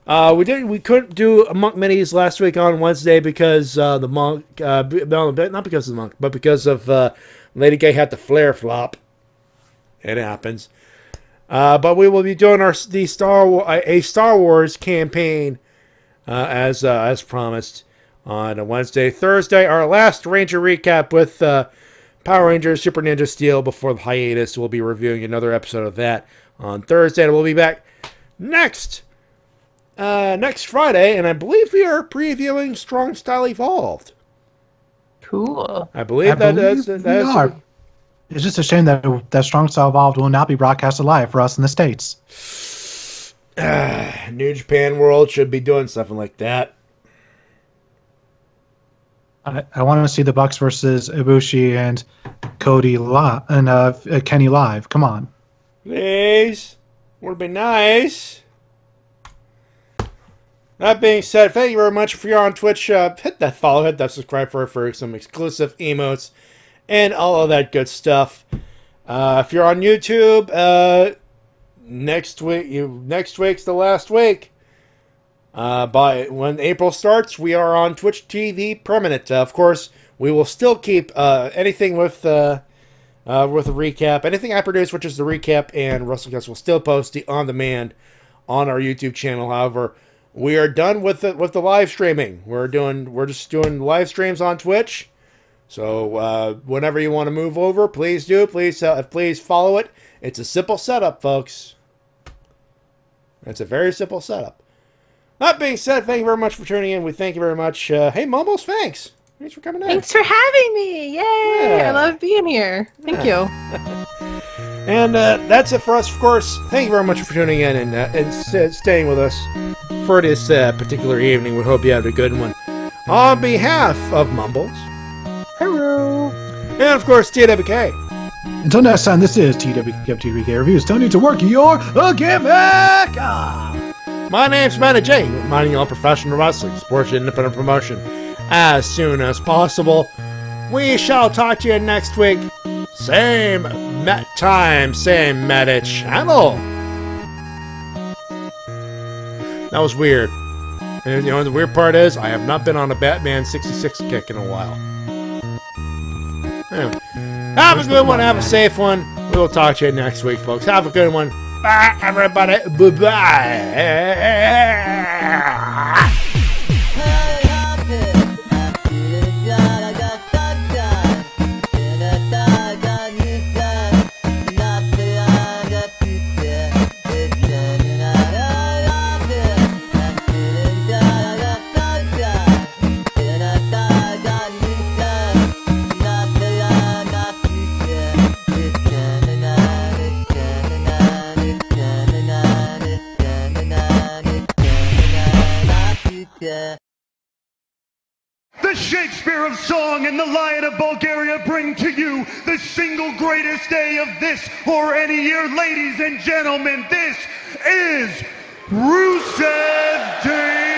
We couldn't do Monk Minis last week on Wednesday because the Monk, no, not because of the Monk, but because of Lady Gay had the flare flop. It happens. But we will be doing a Star Wars campaign as promised on Wednesday. Thursday, our last Ranger recap with Power Rangers Super Ninja Steel before the hiatus. We'll be reviewing another episode of that on Thursday. And we'll be back next Friday, and I believe we are previewing Strong Style Evolved. Cool. I believe that is. It's just a shame that Strong Style Evolved will not be broadcasted live for us in the States. New Japan World should be doing something like that. I want to see the Bucks versus Ibushi and Cody live and Kenny live. Come on, please. Would be nice. That being said, thank you very much. If you're on Twitch, hit that follow, hit that subscribe for some exclusive emotes and all of that good stuff. If you're on YouTube, next week's the last week. By when April starts, we are on Twitch TV permanent. Of course, we will still keep anything with a recap. Anything I produce, which is the recap and Wrestle-Cast, will still post the on demand on our YouTube channel. However, we are done with the live streaming. We're just doing live streams on Twitch. So whenever you want to move over, please do. Please follow it. It's a simple setup, folks. It's a very simple setup. That being said, thank you very much for tuning in. We thank you very much. Hey, Mumbles, thanks. Thanks for coming in. Thanks for having me. Yay! Yeah. I love being here. Thank you. And that's it for us, of course. Thank you very much for tuning in and staying with us for this particular evening. We hope you had a good one. On behalf of Mumbles. Hello. And, of course, TWK. Until next time, this is TWK Reviews. Tony to work your gimmick. My name's Matty Jay, reminding you all professional wrestling, sports, and independent promotion as soon as possible. We shall talk to you next week. Same time, same Meta channel. That was weird. And you know the weird part is, I have not been on a Batman 66 kick in a while. Anyway, have a good one, have a safe one. We will talk to you next week, folks. Have a good one. Bye, everybody. Bye-bye. The Shakespeare of song and the Lion of Bulgaria bring to you the single greatest day of this or any year. Ladies and gentlemen, this is Rusev Day.